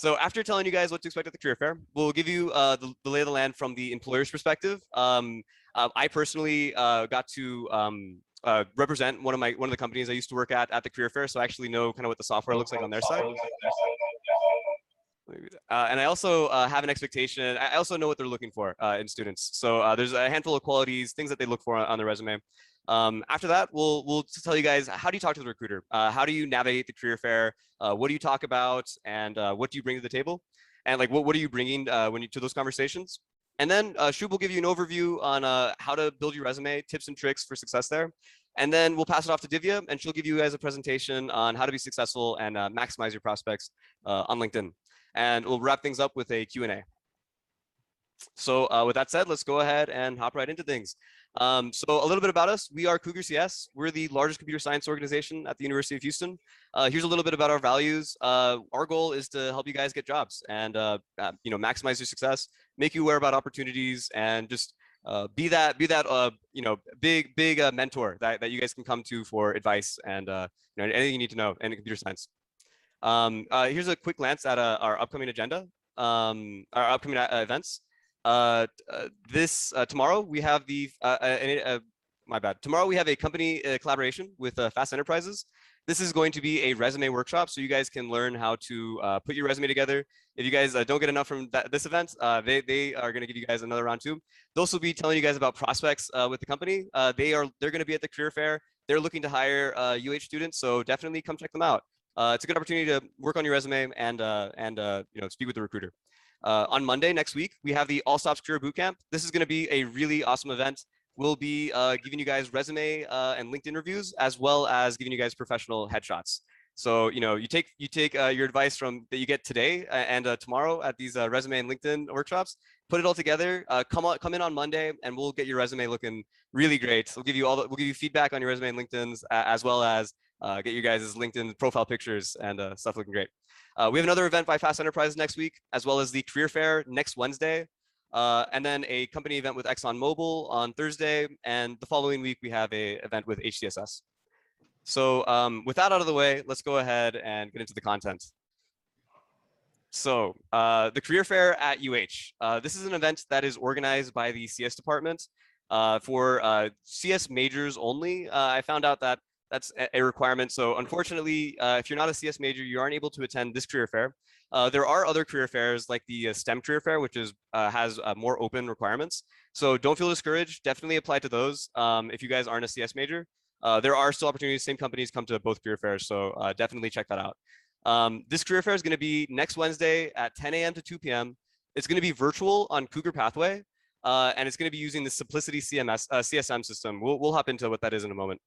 So after telling you guys what to expect at the career fair, we'll give you the lay of the land from the employer's perspective. I personally got to represent one of the companies I used to work at the career fair, so I actually know kind of what the software looks like on their side. And I also have an expectation. I also know what they're looking for in students. So there's a handful of qualities, things that they look for on the resume. After that, we'll tell you guys, how do you talk to the recruiter? How do you navigate the career fair? What do you talk about? And what do you bring to the table? And like, what are you bringing to those conversations? And then Shubh will give you an overview on how to build your resume, tips and tricks for success there. And then we'll pass it off to Divvya, and she'll give you guys a presentation on how to be successful and maximize your prospects on LinkedIn. And we'll wrap things up with a Q&A. So with that said, let's go ahead and hop right into things. So a little bit about us. We are CougarCS. We're the largest computer science organization at the University of Houston. Here's a little bit about our values. Our goal is to help you guys get jobs and maximize your success, make you aware about opportunities, and just be that big mentor that you guys can come to for advice and anything you need to know in computer science. Here's a quick glance at our upcoming agenda, our upcoming events. Tomorrow we have tomorrow we have a company collaboration with Fast Enterprises. This is going to be a resume workshop, so you guys can learn how to put your resume together. If you guys don't get enough from this event, they are going to give you guys another round too. They'll also be telling you guys about prospects with the company. They're going to be at the career fair. They're looking to hire UH students, so definitely come check them out. It's a good opportunity to work on your resume and speak with the recruiter. On Monday next week, we have the All Stops Career Bootcamp. This is going to be a really awesome event. We'll be giving you guys resume and LinkedIn reviews, as well as giving you guys professional headshots. So you take your advice that you get today and tomorrow at these resume and LinkedIn workshops, put it all together. Come in on Monday, and we'll get your resume looking really great. We'll give you feedback on your resume and LinkedIn's, as well as get you guys' LinkedIn profile pictures and stuff looking great. We have another event by Fast Enterprise next week, as well as the career fair next Wednesday, and then a company event with ExxonMobil on Thursday. And the following week, we have an event with HCSS. So with that out of the way, let's go ahead and get into the content. So the career fair at UH. This is an event that is organized by the CS department for CS majors only. I found out that that's a requirement. So unfortunately, if you're not a CS major, you aren't able to attend this career fair. There are other career fairs like the STEM career fair, which has more open requirements. So don't feel discouraged. Definitely apply to those if you guys aren't a CS major. There are still opportunities. Same companies come to both career fairs. So definitely check that out. This career fair is going to be next Wednesday at 10 a.m. to 2 p.m. It's going to be virtual on Cougar Pathway. And it's going to be using the Simplicity CSM system. We'll hop into what that is in a moment.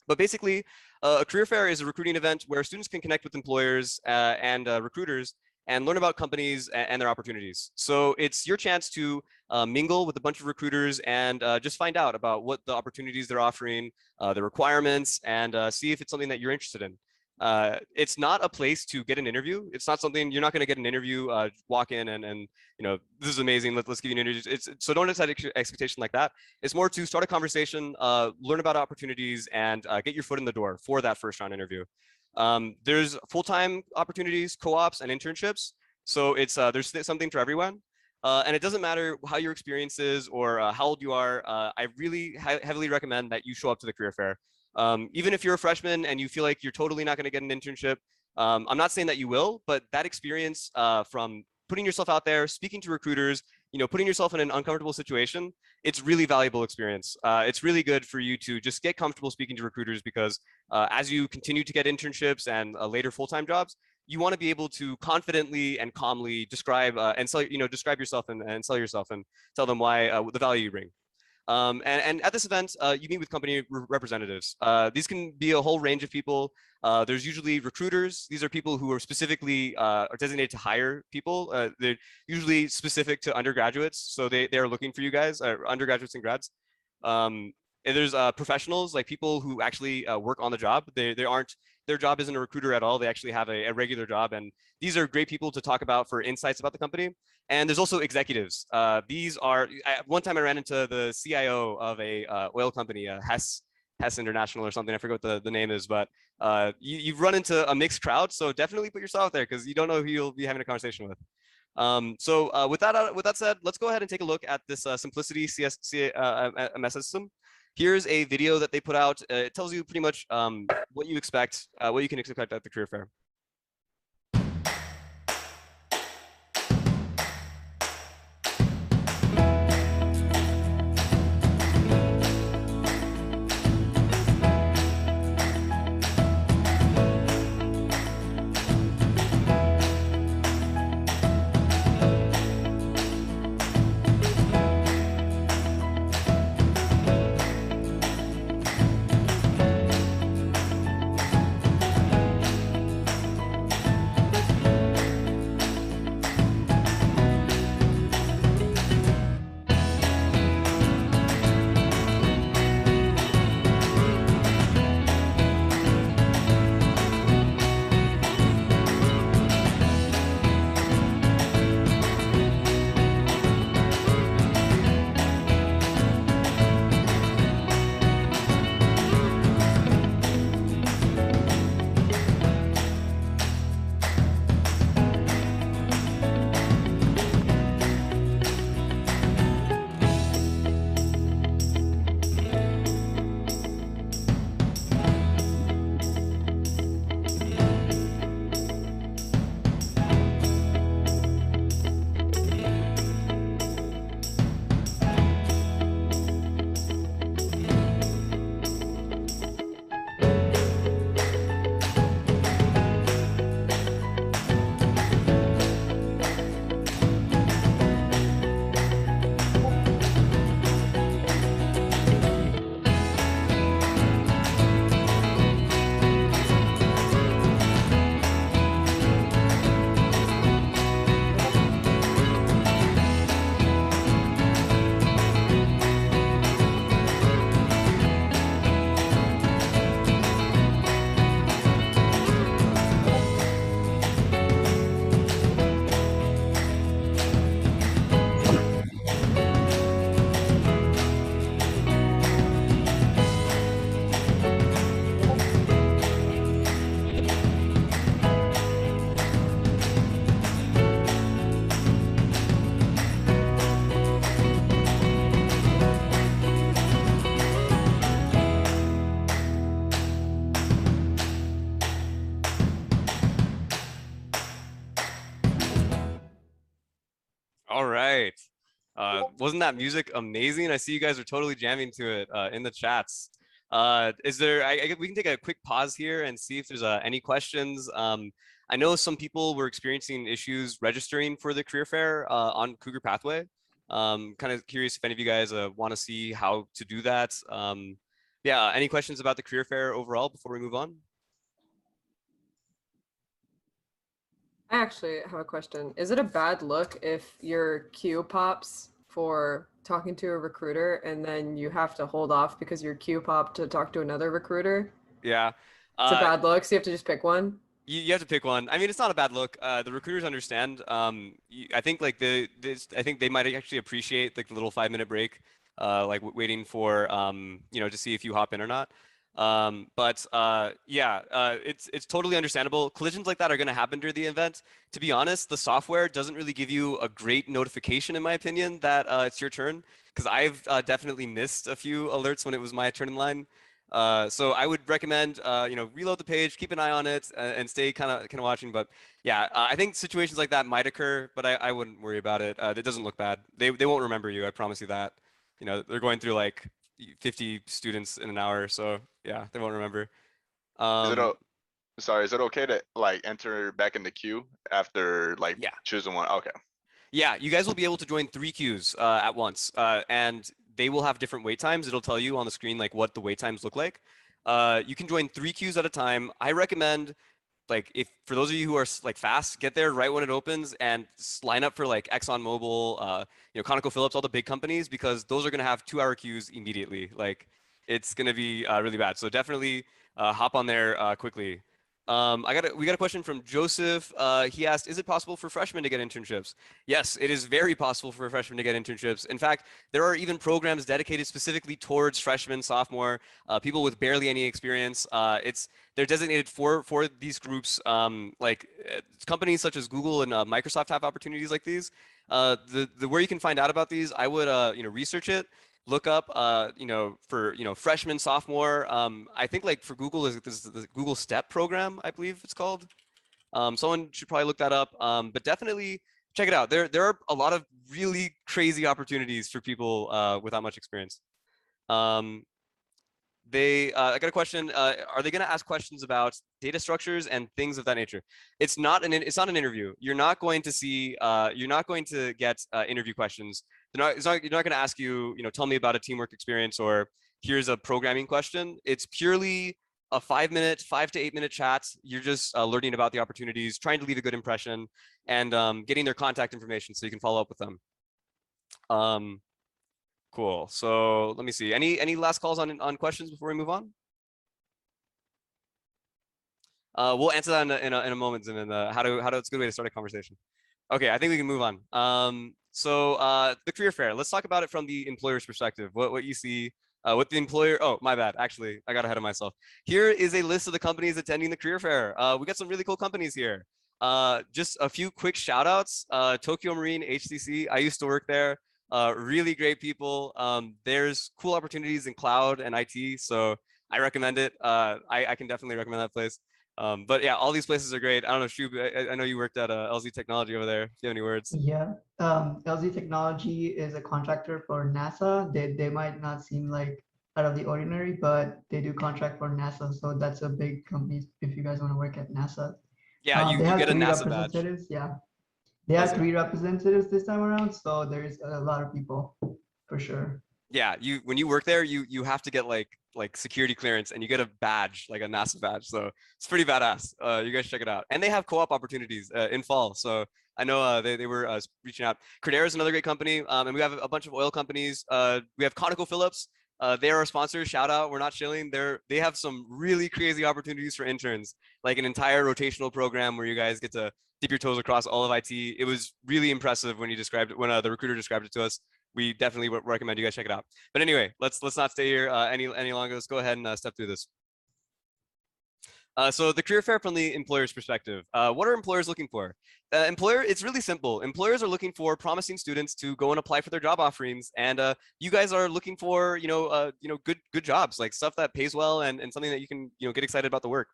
But basically, a career fair is a recruiting event where students can connect with employers and recruiters and learn about companies and their opportunities. So it's your chance to mingle with a bunch of recruiters and just find out about what the opportunities they're offering, the requirements, and see if it's something that you're interested in. It's not a place to get an interview. It's not something you're not going to get an interview, walk in and this is amazing. Let's give you an interview. So don't set expectation like that. It's more to start a conversation, learn about opportunities, and get your foot in the door for that first round interview. There's full-time opportunities, co-ops, and internships. So there's something for everyone. And it doesn't matter how your experience is or how old you are. I really heavily recommend that you show up to the career fair. Even if you're a freshman and you feel like you're totally not going to get an internship, I'm not saying that you will, but that experience from putting yourself out there, speaking to recruiters, putting yourself in an uncomfortable situation, it's really valuable experience. It's really good for you to just get comfortable speaking to recruiters because as you continue to get internships and later full-time jobs, you want to be able to confidently and calmly describe describe yourself and sell yourself and tell them why the value you bring. And at this event, you meet with company representatives. These can be a whole range of people. There's usually recruiters. These are people who are specifically are designated to hire people. They're usually specific to undergraduates, so they are looking for you guys, undergraduates and grads. And there's professionals, like people who actually work on the job. Their job isn't a recruiter at all. They actually have a regular job, and these are great people to talk about for insights about the company. And there's also executives. These are, one time I ran into the CIO of a oil company, Hess, Hess International or something. I forget what the name is, but you've run into a mixed crowd, so definitely put yourself out there because you don't know who you'll be having a conversation with. With that said, let's go ahead and take a look at this Simplicity MS system. Here's a video that they put out. It tells you pretty much what you expect, what you can expect at the career fair. All right. Wasn't that music amazing? I see you guys are totally jamming to it in the chats. Is there, we can take a quick pause here and see if there's any questions. I know some people were experiencing issues registering for the career fair on Cougar Pathway. Kind of curious if any of you guys want to see how to do that. Yeah, any questions about the career fair overall before we move on? I actually have a question. Is it a bad look if your queue pops for talking to a recruiter and then you have to hold off because your queue popped to talk to another recruiter? Yeah. It's a bad look, so you have to just pick one? You have to pick one. I mean, it's not a bad look. The recruiters understand. I think like I think they might actually appreciate like the little 5-minute break, like waiting for to see if you hop in or not. It's totally understandable. Collisions like that are going to happen during the event. To be honest, the software doesn't really give you a great notification, in my opinion, that it's your turn. Because I've definitely missed a few alerts when it was my turn in line. So I would recommend, reload the page, keep an eye on it, and stay kind of watching. But yeah, I think situations like that might occur, but I wouldn't worry about it. It doesn't look bad. They won't remember you. I promise you that. They're going through like 50 students in an hour, so yeah, they won't remember. Is it sorry, is it okay to like enter back in the queue after like Yeah. choosing one? Okay. Yeah, you guys will be able to join 3 queues at once, and they will have different wait times. It'll tell you on the screen like what the wait times look like. You can join 3 queues at a time. I recommend, like, if for those of you who are like fast, get there right when it opens and line up for like ExxonMobil, ConocoPhillips, all the big companies, because those are gonna have 2-hour queues immediately. Like, it's gonna be really bad. So definitely hop on there quickly. We got a question from Joseph. He asked, is it possible for freshmen to get internships? Yes, it is very possible for freshmen to get internships. In fact, there are even programs dedicated specifically towards freshmen, sophomore, people with barely any experience. They're designated for these groups. Companies such as Google and Microsoft have opportunities like these. The where you can find out about these, I would research it. Look up, for, freshman, sophomore. I think like for Google is the Google STEP program, I believe it's called. Someone should probably look that up. But definitely check it out. There are a lot of really crazy opportunities for people without much experience. I got a question. Are they going to ask questions about data structures and things of that nature? It's not an interview. You're not going to see. You're not going to get interview questions. You're not going to ask you. Tell me about a teamwork experience or here's a programming question. It's purely a 5 to 8 minute chat. You're just learning about the opportunities, trying to leave a good impression, and getting their contact information so you can follow up with them. Cool. So let me see. Any last calls on questions before we move on? We'll answer that in a moment, and then it's a good way to start a conversation. Okay, I think we can move on. The career fair. Let's talk about it from the employer's perspective. What you see. What the employer. Oh, my bad. Actually, I got ahead of myself. Here is a list of the companies attending the career fair. We got some really cool companies here. Just a few quick shout outs. Tokyo Marine, HCC. I used to work there. Really great people. There's cool opportunities in cloud and IT, so I recommend it. I can definitely recommend that place. But yeah, all these places are great. I don't know, Shubh, I know you worked at LZ Technology over there. Do you have any words? Yeah, LZ Technology is a contractor for NASA. They might not seem like out of the ordinary, but they do contract for NASA. So that's a big company if you guys want to work at NASA. Yeah, you they have get a 3 NASA badge. representatives. Yeah, they have 3 representatives this time around. So there's a lot of people for sure. Yeah, when you work there, you have to get like security clearance, and you get a badge, like a NASA badge. So it's pretty badass. You guys check it out. And they have co-op opportunities in fall. So I know they were reaching out. Credera is another great company, and we have a bunch of oil companies. We have ConocoPhillips. They are our sponsor. Shout out. We're not shilling. They have some really crazy opportunities for interns, like an entire rotational program where you guys get to dip your toes across all of IT. It was really impressive when the recruiter described it to us. We definitely recommend you guys check it out. But anyway, let's not stay here any longer. Let's go ahead and step through this. So the career fair from the employer's perspective. What are employers looking for? It's really simple. Employers are looking for promising students to go and apply for their job offerings, and you guys are looking for good jobs, like stuff that pays well and something that you can get excited about the work.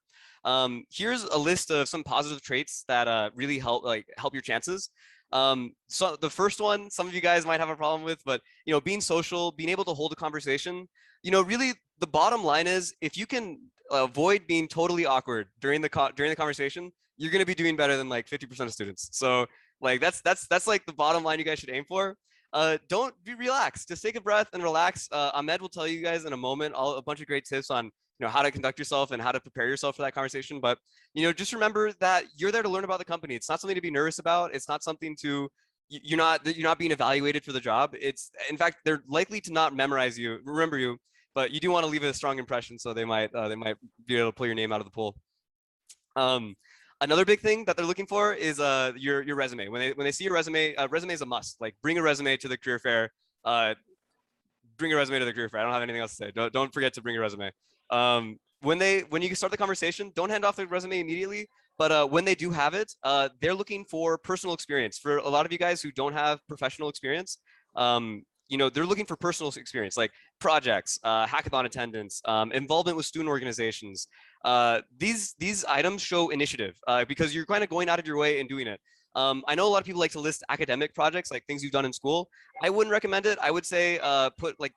Here's a list of some positive traits that really help your chances. So the first one, some of you guys might have a problem with, but being social, being able to hold a conversation, really the bottom line is if you can avoid being totally awkward during the conversation, you're going to be doing better than like 50% of students. So like that's like the bottom line you guys should aim for. Don't be relaxed. Just take a breath and relax. Ahmed will tell you guys in a moment a bunch of great tips on how to conduct yourself and how to prepare yourself for that conversation. But just remember that you're there to learn about the company. It's not something to be nervous about. It's not something you're not being evaluated for the job. It's, in fact, they're likely to not remember you, but you do want to leave a strong impression, so they might be able to pull your name out of the pool. Another big thing that they're looking for is your resume. When they see your resume, resume is a must. Like bring a resume to the career fair. Bring a resume to the career fair. I don't have anything else to say. Don't forget to bring a resume. When you start the conversation, don't hand off the resume immediately. But when they do have it, they're looking for personal experience. For a lot of you guys who don't have professional experience, they're looking for personal experience, like projects, hackathon attendance, involvement with student organizations. These items show initiative because you're kind of going out of your way and doing it. I know a lot of people like to list academic projects, like things you've done in school. I wouldn't recommend it. I would say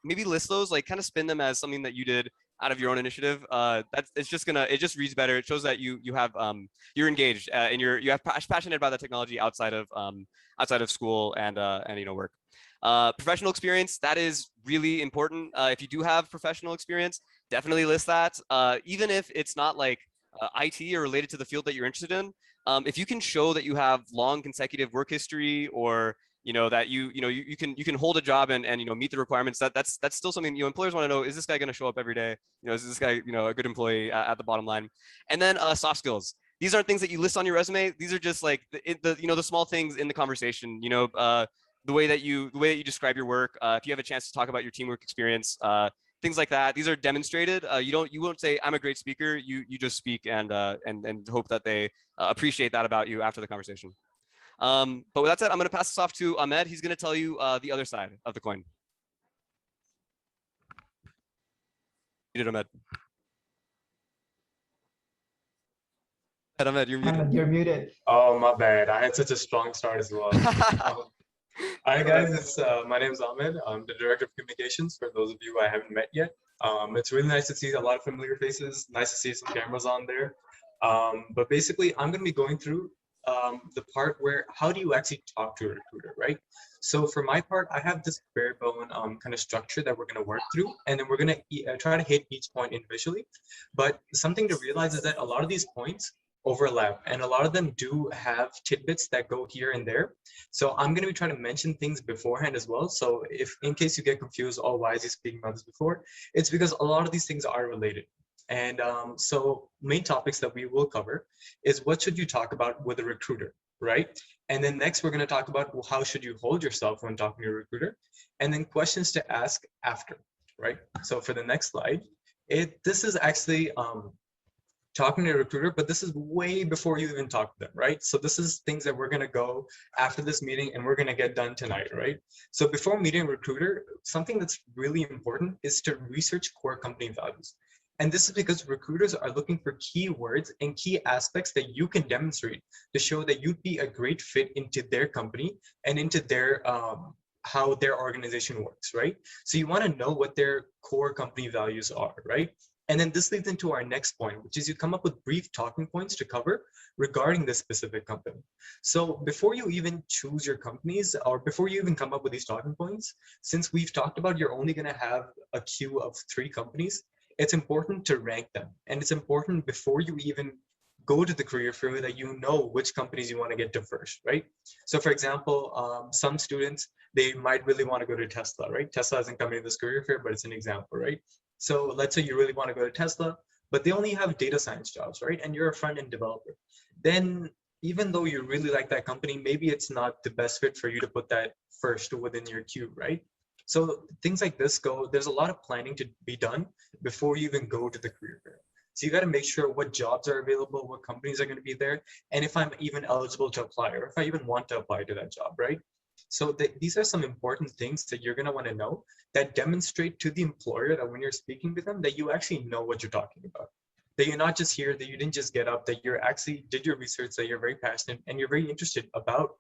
maybe list those, like kind of spin them as something that you did out of your own initiative. It just reads better. It shows that you're engaged and you have passionate about the technology outside of school and work. Professional experience, that is really important. If you do have professional experience, definitely list that. Even if it's not like IT or related to the field that you're interested in, if you can show that you have long consecutive work history or you know, that you can hold a job and meet the requirements. That's still something, employers want to know, is this guy going to show up every day? Is this guy, a good employee at the bottom line? And then soft skills. These aren't things that you list on your resume. These are just like the small things in the conversation, the way that you describe your work. If you have a chance to talk about your teamwork experience, things like that. These are demonstrated. You won't say I'm a great speaker. You just speak and hope that they appreciate that about you after the conversation. But with that said, I'm going to pass this off to Ahmed. He's going to tell you the other side of the coin. You did, Ahmed. Ahmed, you're muted. Ahmed, you're muted. Oh, my bad. I had such a strong start as well. Hi guys, my name is Ahmed. I'm the Director of Communications for those of you I haven't met yet. It's really nice to see a lot of familiar faces. Nice to see some cameras on there. But basically, I'm going to be going through the part where how do you actually talk to a recruiter, right? So for my part, I have this bare bone kind of structure that we're going to work through, and then we're going to try to hit each point individually. But something to realize is that a lot of these points overlap, and a lot of them do have tidbits that go here and there. So I'm going to be trying to mention things beforehand as well. So if in case you get confused, oh, why is he speaking about this before? It's because a lot of these things are related. And so main topics that we will cover is what should you talk about with a recruiter, right? And then next we're going to talk about, well, how should you hold yourself when talking to a recruiter? And then questions to ask after, right? So for the next slide, this is actually talking to a recruiter, but this is way before you even talk to them, right? So this is things that we're going to go after this meeting and we're going to get done tonight, right? So before meeting a recruiter, something that's really important is to research core company values. And this is because recruiters are looking for keywords and key aspects that you can demonstrate to show that you'd be a great fit into their company and into their how their organization works, right? So you want to know what their core company values are, right? And then this leads into our next point, which is you come up with brief talking points to cover regarding this specific company. So before you even choose your companies, or before you even come up with these talking points, since we've talked about you're only going to have a queue of 3 companies, it's important to rank them. And it's important before you even go to the career fair that you know which companies you want to get to first, right? So for example, some students, they might really want to go to Tesla, right? Tesla isn't coming to this career fair, but it's an example, right? So let's say you really want to go to Tesla, but they only have data science jobs, right? And you're a front-end developer. Then even though you really like that company, maybe it's not the best fit for you to put that first within your queue, right? So things like this there's a lot of planning to be done before you even go to the career fair. So you got to make sure what jobs are available, what companies are going to be there, and if I'm even eligible to apply, or if I even want to apply to that job, right? So these are some important things that you're going to want to know that demonstrate to the employer that when you're speaking with them, that you actually know what you're talking about, that you're not just here, that you didn't just get up, that you're actually did your research, that you're very passionate and you're very interested about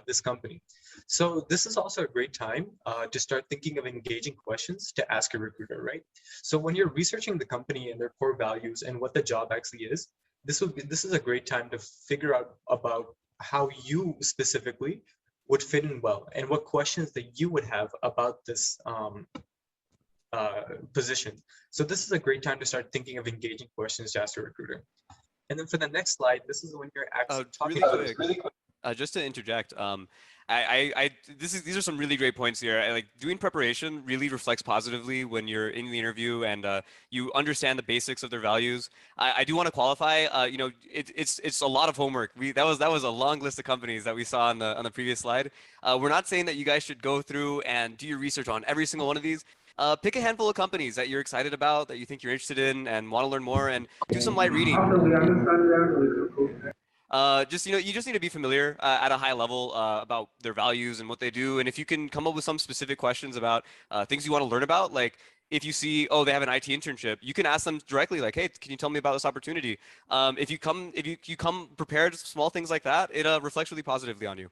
this company. So this is also a great time to start thinking of engaging questions to ask a recruiter, right? So when you're researching the company and their core values and what the job actually is, this is a great time to figure out about how you specifically would fit in well and what questions that you would have about this position. So this is a great time to start thinking of engaging questions to ask a recruiter. And then for the next slide, this is when you're actually talking really quick. Just to interject, these are some really great points here. Like doing preparation really reflects positively when you're in the interview and you understand the basics of their values. I do want to qualify. It's a lot of homework. That was a long list of companies that we saw on the previous slide. We're not saying that you guys should go through and do your research on every single one of these. Pick a handful of companies that you're excited about, that you think you're interested in, and want to learn more, and do some light reading. You just need to be familiar at a high level about their values and what they do. And if you can come up with some specific questions about things you want to learn about, like if you see, oh, they have an IT internship, you can ask them directly, like, hey, can you tell me about this opportunity? If you come prepared, small things like that, it reflects really positively on you.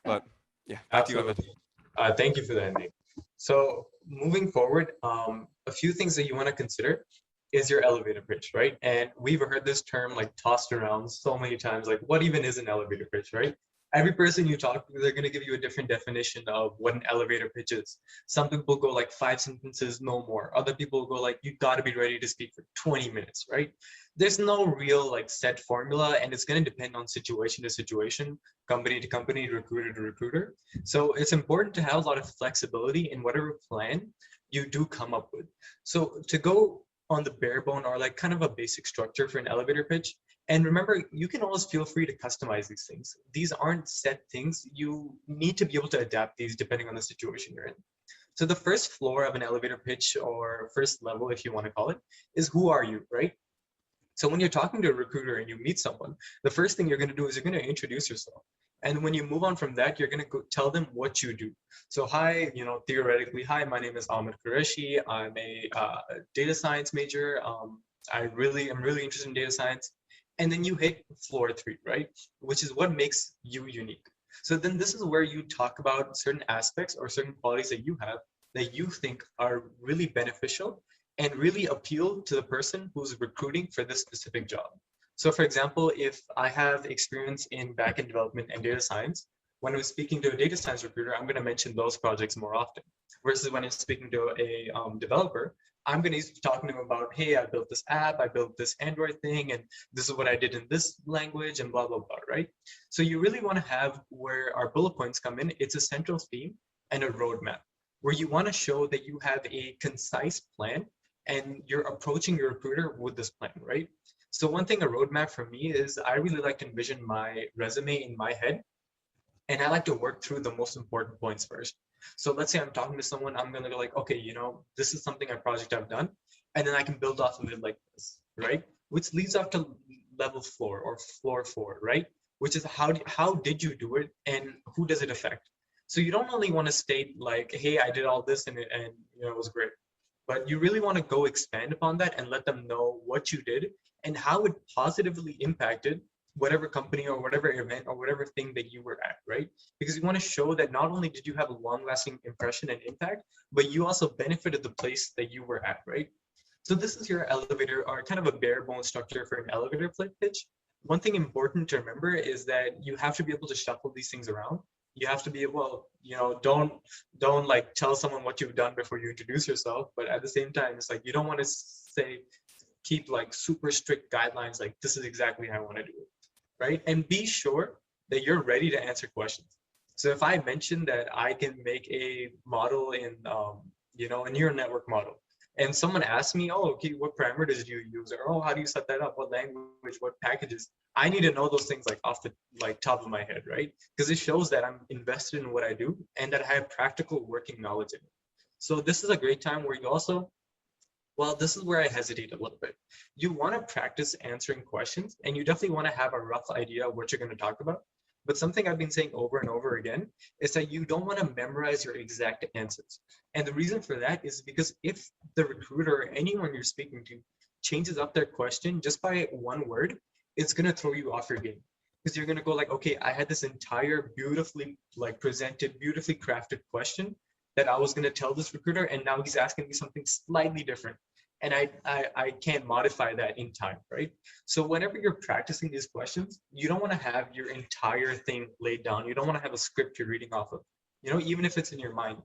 But yeah, back to you, Ahmed. Thank you for that, Nick. So moving forward, a few things that you want to consider is your elevator pitch, right? And we've heard this term like tossed around so many times, like what even is an elevator pitch, right? Every person you talk to, they're going to give you a different definition of what an elevator pitch is. Some people go like 5 sentences, no more. Other people go like, you got to be ready to speak for 20 minutes, right? There's no real like set formula, and it's going to depend on situation to situation, company to company, recruiter to recruiter. So it's important to have a lot of flexibility in whatever plan you do come up with. So to go on the bare bone or like kind of a basic structure for an elevator pitch, and remember, you can always feel free to customize these things. These aren't set things. You need to be able to adapt these depending on the situation you're in. So the first floor of an elevator pitch, or first level, if you want to call it, is who are you, right? So when you're talking to a recruiter and you meet someone, the first thing you're going to do is you're going to introduce yourself. And when you move on from that, you're going to go tell them what you do. So hi, theoretically, hi, my name is Ahmed Qureshi. I'm a data science major. I'm really interested in data science. And then you hit floor 3, right? Which is what makes you unique. So then this is where you talk about certain aspects or certain qualities that you have that you think are really beneficial and really appeal to the person who's recruiting for this specific job. So for example, if I have experience in backend development and data science, when I'm speaking to a data science recruiter, I'm going to mention those projects more often. Versus when I'm speaking to a developer, I'm going to be talking to them about, hey, I built this app, I built this Android thing, and this is what I did in this language, and blah, blah, blah, right? So you really want to have where our bullet points come in. It's a central theme and a roadmap where you want to show that you have a concise plan and you're approaching your recruiter with this plan, right? So one thing, a roadmap for me is I really like to envision my resume in my head, and I like to work through the most important points first. So let's say I'm talking to someone, I'm gonna go like, okay, this is something, a project I've done, and then I can build off of it like this, right? Which leads off to level 4 or floor 4, right? Which is how did you do it and who does it affect? So you don't only want to state like, hey, I did all this and it was great, but you really want to go expand upon that and let them know what you did and how it positively impacted whatever company or whatever event or whatever thing that you were at, right? Because you want to show that not only did you have a long-lasting impression and impact, but you also benefited the place that you were at, right? So this is your elevator, or kind of a bare bones structure for an elevator pitch. One thing important to remember is that you have to be able to shuffle these things around. You have to be able, don't like tell someone what you've done before you introduce yourself, but at the same time, it's like you don't want to keep like super strict guidelines, like this is exactly how I want to do it, right? And be sure that you're ready to answer questions. So if I mention that I can make a model in, a neural network model, and someone asks me, oh, okay, what parameters do you use? Or, oh, how do you set that up? What language, what packages? I need to know those things like off the top of my head, right? Because it shows that I'm invested in what I do and that I have practical working knowledge in it. So this is a great time where you also, well, this is where I hesitate a little bit. You want to practice answering questions, and you definitely want to have a rough idea of what you're going to talk about. But something I've been saying over and over again is that you don't want to memorize your exact answers. And the reason for that is because if the recruiter or anyone you're speaking to changes up their question just by one word, it's going to throw you off your game. Because you're going to go like, okay, I had this entire beautifully presented, beautifully crafted question that I was going to tell this recruiter, and now he's asking me something slightly different. And I can't modify that in time, right? So whenever you're practicing these questions, you don't want to have your entire thing laid down. You don't want to have a script you're reading off of, even if it's in your mind.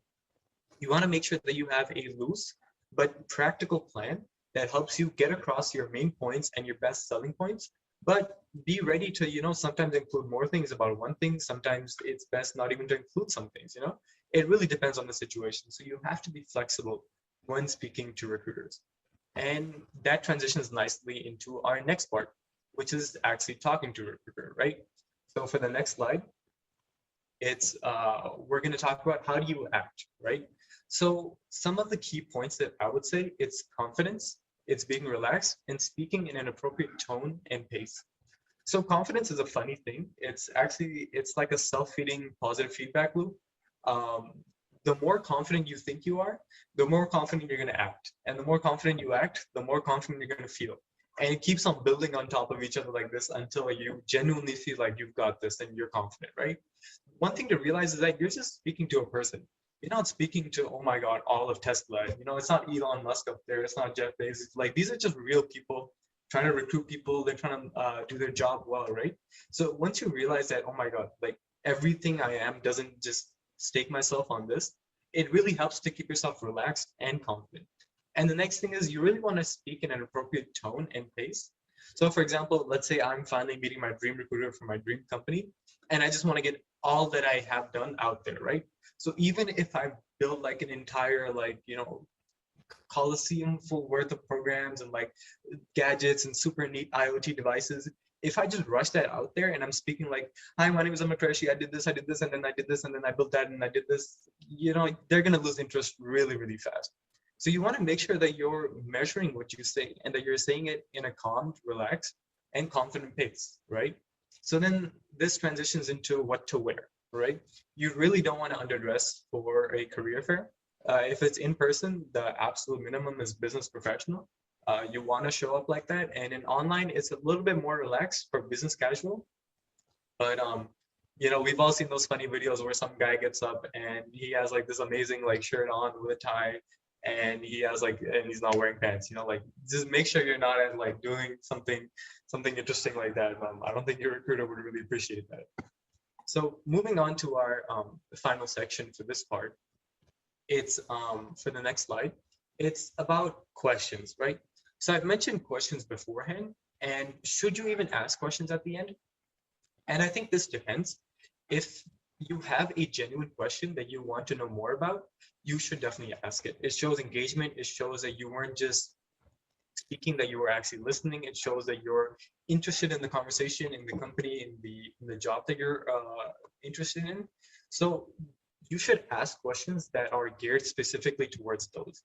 You want to make sure that you have a loose but practical plan that helps you get across your main points and your best selling points, but be ready to, sometimes include more things about one thing. Sometimes it's best not even to include some things, It really depends on the situation. So you have to be flexible when speaking to recruiters. And that transitions nicely into our next part, which is actually talking to a recruiter, right? So for the next slide, it's we're going to talk about how do you act, right? So some of the key points that I would say, it's confidence, it's being relaxed, and speaking in an appropriate tone and pace. So confidence is a funny thing. It's like a self-feeding positive feedback loop. The more confident you think you are, the more confident you're going to act. And the more confident you act, the more confident you're going to feel. And it keeps on building on top of each other like this until you genuinely feel like you've got this and you're confident, right? One thing to realize is that you're just speaking to a person. You're not speaking to, oh my God, all of Tesla. It's not Elon Musk up there. It's not Jeff Bezos. Like, these are just real people trying to recruit people. They're trying to do their job well, right? So once you realize that, oh my God, like, everything I am doesn't just stake myself on this. It really helps to keep yourself relaxed and confident. And the next thing is you really want to speak in an appropriate tone and pace. So for example, let's say I'm finally meeting my dream recruiter for my dream company, and I just want to get all that I have done out there, right? So even if I build like an entire coliseum full worth of programs and like gadgets and super neat IoT devices, if I just rush that out there and I'm speaking like, hi, my name is Ahmed Qureshi, I did this, and then I did this, and then I built that, and I did this, they're gonna lose interest really, really fast. So you want to make sure that you're measuring what you say and that you're saying it in a calm, relaxed, and confident pace, right? So then this transitions into what to wear, right? You really don't want to underdress for a career fair. If it's in person, the absolute minimum is business professional. You want to show up like that. And in online, it's a little bit more relaxed for business casual. But we've all seen those funny videos where some guy gets up and he has like this amazing like shirt on with a tie, and he's not wearing pants. Just make sure you're not like doing something interesting like that. I don't think your recruiter would really appreciate that. So moving on to our final section for this part, it's for the next slide, it's about questions, right? So I've mentioned questions beforehand, and should you even ask questions at the end? And I think this depends. If you have a genuine question that you want to know more about, you should definitely ask it. It shows engagement. It shows that you weren't just speaking, that you were actually listening. It shows that you're interested in the conversation, in the company, in the job that you're interested in. So you should ask questions that are geared specifically towards those.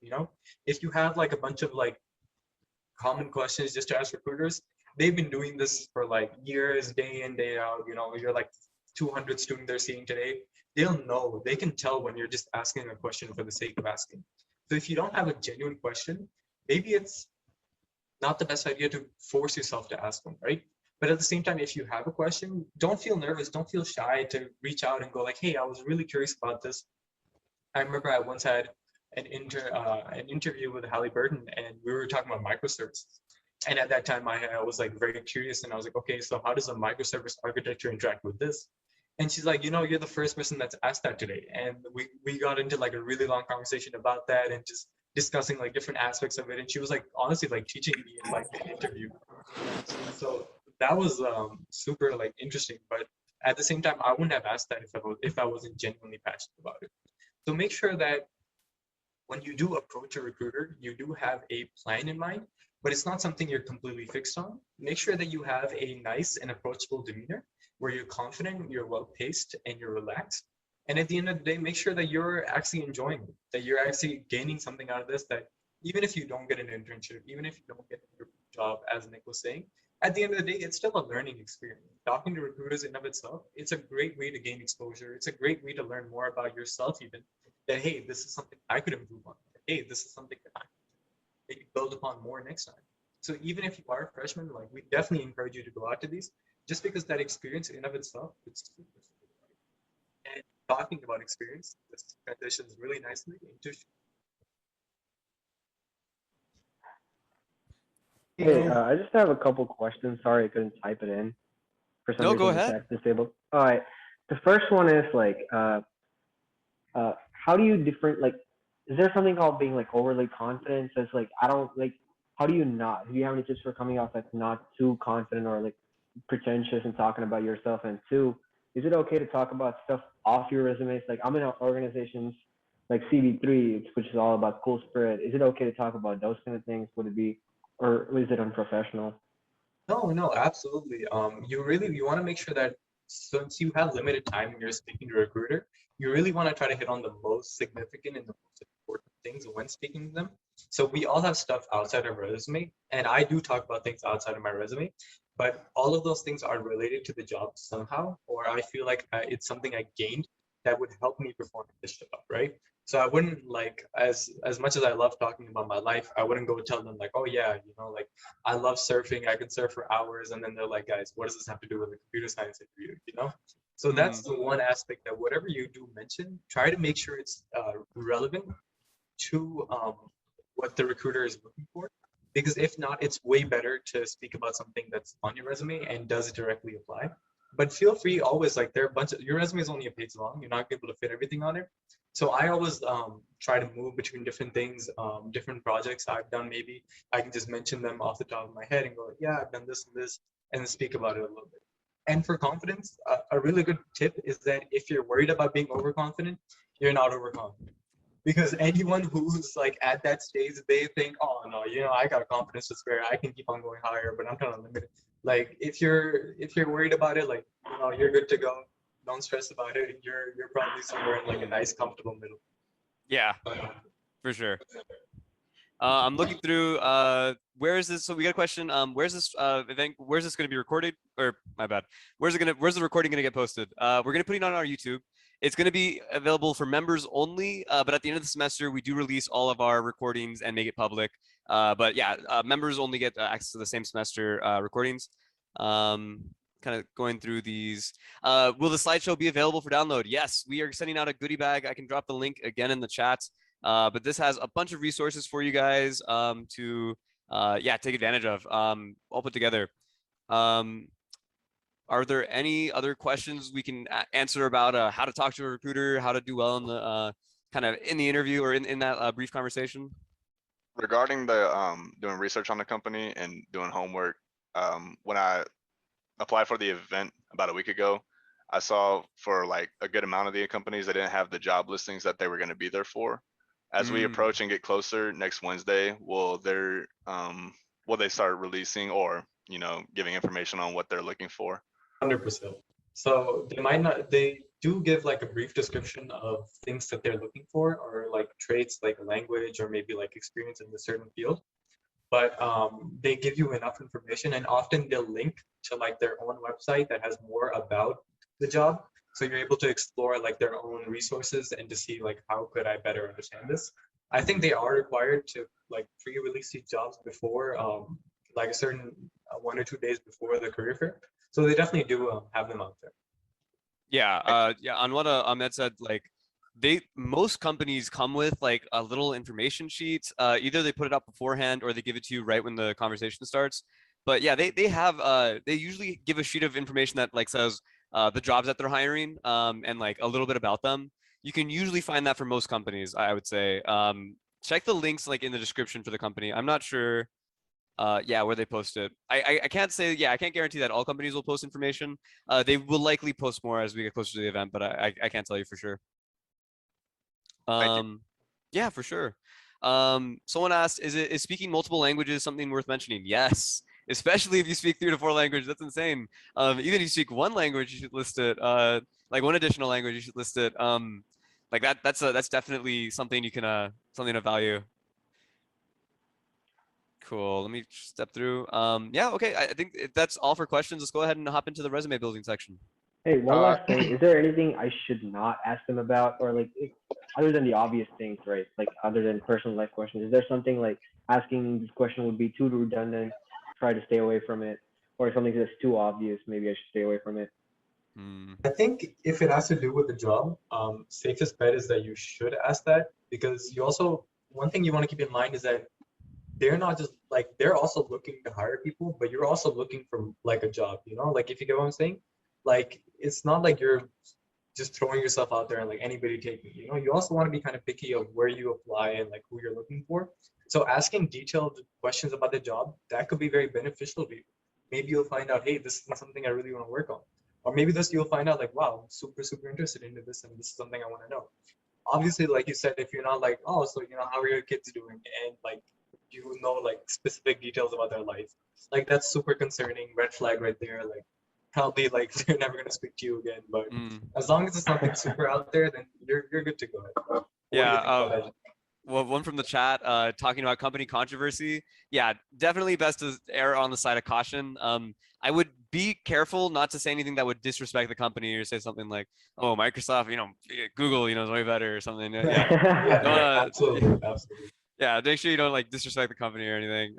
If you have like a bunch of like common questions just to ask recruiters, they've been doing this for like years, day in, day out. You're like 200 students they're seeing today. They'll know, they can tell when you're just asking a question for the sake of asking. So if you don't have a genuine question, maybe it's not the best idea to force yourself to ask them, right? But at the same time, if you have a question, don't feel nervous, don't feel shy to reach out and go like, hey, I was really curious about this. I remember I once had an interview with Halliburton, and we were talking about microservices. And at that time, I was like very curious, and I was like, okay, so how does a microservice architecture interact with this? And she's like, you're the first person that's asked that today. And we got into like a really long conversation about that and just discussing like different aspects of it. And she was like, honestly, like teaching me in like an interview. So that was super like interesting. But at the same time, I wouldn't have asked that if I wasn't genuinely passionate about it. So make sure that when you do approach a recruiter, you do have a plan in mind, but it's not something you're completely fixed on. Make sure that you have a nice and approachable demeanor where you're confident, you're well-paced, and you're relaxed. And at the end of the day, make sure that you're actually enjoying it, that you're actually gaining something out of this, that even if you don't get an internship, even if you don't get your job, as Nick was saying, at the end of the day, it's still a learning experience. Talking to recruiters in of itself, it's a great way to gain exposure. It's a great way to learn more about yourself even, that, hey, this is something I could improve on. Hey, this is something that I can maybe build upon more next time. So even if you are a freshman, like we definitely encourage you to go out to these, just because that experience in of itself, it's super, super right. And talking about experience, this transitions really nicely into. Hey, I just have a couple questions. Sorry, I couldn't type it in. For some reason, go the ahead. chat's disabled. All right. The first one is like, how do you different, like, is there something called being like overly confident? So it's like, I don't like, how do you not? Do you have any tips for coming off that's not too confident or like pretentious and talking about yourself? And two, is it okay to talk about stuff off your resumes? Like I'm in organizations like CB3, which is all about cool spirit. Is it okay to talk about those kind of things? Would it be, or is it unprofessional? No, absolutely. You want to make sure that since you have limited time and you're speaking to a recruiter, you really want to try to hit on the most significant and the most important things when speaking to them. So we all have stuff outside of our resume, and I do talk about things outside of my resume, but all of those things are related to the job somehow, or I feel like it's something I gained that would help me perform this job, right? So I wouldn't like, as much as I love talking about my life, I wouldn't go tell them like, oh yeah, like I love surfing, I can surf for hours, and then they're like, guys, what does this have to do with a computer science interview, So that's the one aspect, that whatever you do mention, try to make sure it's relevant to what the recruiter is looking for. Because if not, it's way better to speak about something that's on your resume and does directly apply but feel free always, like there are a bunch of, your resume is only a page long. You're not able to fit everything on it. So I always try to move between different things, different projects I've done. Maybe I can just mention them off the top of my head and go, yeah, I've done this and this, and then speak about it a little bit. And for confidence, a really good tip is that if you're worried about being overconfident, you're not overconfident. Because anyone who's like at that stage, they think, oh no, you know, I got a confidence to spare. I can keep on going higher, but I'm trying to limit it. Like if you're worried about it, like, you know, you're good to go. Don't stress about it. You're probably somewhere in like a nice, comfortable middle. Yeah, for sure. I'm looking through, where is this? So we got a question. Where's this event? Where's this going to be recorded? Or my bad. Where's the recording going to get posted? We're going to put it on our YouTube. It's going to be available for members only, but at the end of the semester, we do release all of our recordings and make it public. But yeah, members only get access to the same semester recordings. Kind of going through these. Will the slideshow be available for download? Yes, we are sending out a goodie bag. I can drop the link again in the chat. But this has a bunch of resources for you guys to yeah, take advantage of, all put together. Are there any other questions we can answer about how to talk to a recruiter, how to do well in the kind of in the interview or in that brief conversation? Regarding the doing research on the company and doing homework, when I applied for the event about a week ago, I saw for like a good amount of the companies, they didn't have the job listings that they were going to be there for. As we approach and get closer next Wednesday, will they start releasing or, you know, giving information on what they're looking for? 100%. So they do give like a brief description of things that they're looking for, or like traits like language or maybe like experience in a certain field. But they give you enough information, and often they'll link to like their own website that has more about the job. So you're able to explore like their own resources and to see like, how could I better understand this? I think they are required to like pre-release these jobs before like a certain 1 or 2 days before the career fair. So they definitely do have them out there. Yeah, yeah. On what Ahmed said, like most companies come with like a little information sheet. Either they put it up beforehand or they give it to you right when the conversation starts. But yeah, they have they usually give a sheet of information that like says the jobs that they're hiring and like a little bit about them. You can usually find that for most companies, I would say. Check the links like in the description for the company. I'm not sure yeah, where they post it. I can't say, yeah, I can't guarantee that all companies will post information. They will likely post more as we get closer to the event, but I can't tell you for sure. Yeah, for sure. Someone asked, is speaking multiple languages something worth mentioning? Yes, especially if you speak 3 to 4 languages. That's insane. Even if you speak 1 language, you should list it. Like 1 additional language, you should list it. Like that's definitely something you can something to value. Cool. Let me step through. Yeah, okay. I think if that's all for questions, let's go ahead and hop into the resume building section. Hey, one last thing. Is there anything I should not ask them about, or like other than the obvious things, right? Like other than personal life questions, is there something like asking this question would be too redundant, try to stay away from it, or something that's too obvious, maybe I should stay away from it? I think if it has to do with the job, safest bet is that you should ask that, because you also, one thing you want to keep in mind is that they're not just like, they're also looking to hire people, but you're also looking for like a job, you know, like if you get what I'm saying, like it's not like you're just throwing yourself out there and like anybody taking, you know, you also want to be kind of picky of where you apply and like who you're looking for. So asking detailed questions about the job, that could be very beneficial to you. Maybe you'll find out, hey, this is something I really want to work on. Or maybe this you'll find out like, wow, I'm super interested into this and this is something I want to know. Obviously, like you said, if you're not like, oh, so, you know, how are your kids doing? And like, you know, like specific details about their life. Like that's super concerning, red flag right there. Like probably like they're never gonna speak to you again. But as long as it's nothing super out there, then you're good to go. Yeah. Well, one from the chat talking about company controversy. Yeah, definitely best to err on the side of caution. I would be careful not to say anything that would disrespect the company, or say something like, "Oh, Microsoft, you know, Google, you know, is way better," or something. Yeah, absolutely. Yeah, make sure you don't like disrespect the company or anything.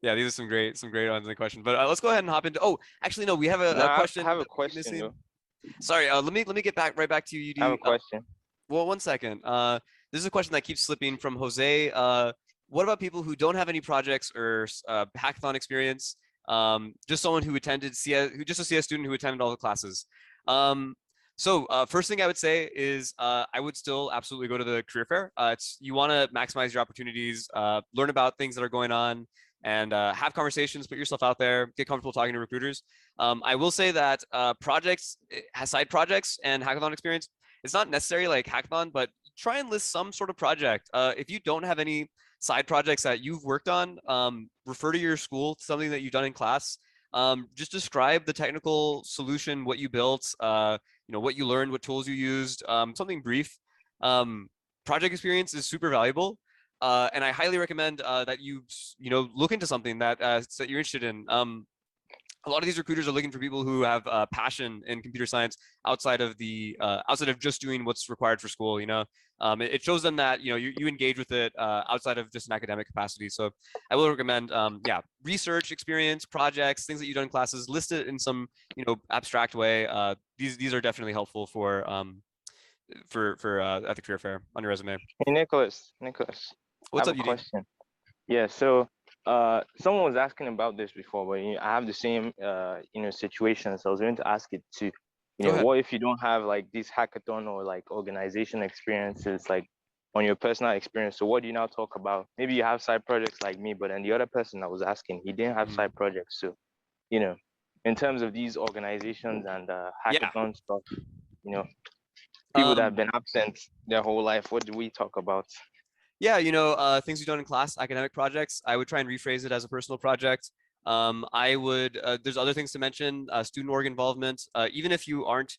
Yeah, these are some great ones in the question. But let's go ahead and hop into. Oh, actually, no, we have a question. I have a question. Sorry, let me get right back to you, UD. I have a question. Well, 1 second. This is a question that keeps slipping from Jose. What about people who don't have any projects or hackathon experience? just someone who attended CS, just a CS student who attended all the classes. So first thing I would say is I would still absolutely go to the career fair. You want to maximize your opportunities, learn about things that are going on, and have conversations, put yourself out there, get comfortable talking to recruiters. I will say that side projects and hackathon experience, it's not necessarily like hackathon, but try and list some sort of project. If you don't have any side projects that you've worked on, refer to your school, something that you've done in class. Just describe the technical solution, what you built, what you learned, what tools you used, something brief. Project experience is super valuable. And I highly recommend that you look into something that you're interested in. A lot of these recruiters are looking for people who have passion in computer science outside of just doing what's required for school. It shows them that you engage with it outside of just an academic capacity. So I will recommend research experience, projects, things that you've done in classes, list it in some abstract way. These are definitely helpful for at the career fair on your resume. Hey, Nicholas, What's I up, have a UD? question. Yeah, so someone was asking about this before, but I have the same situation. So I was going to ask it too. What if you don't have like these hackathon or like organization experiences like on your personal experience? So what do you now talk about? Maybe you have side projects like me, but then the other person I was asking, he didn't have side projects. So in terms of these organizations and hackathon stuff, people that have been absent their whole life, what do we talk about? Yeah, things you've done in class, academic projects. I would try and rephrase it as a personal project. There's other things to mention, student org involvement. Even if you aren't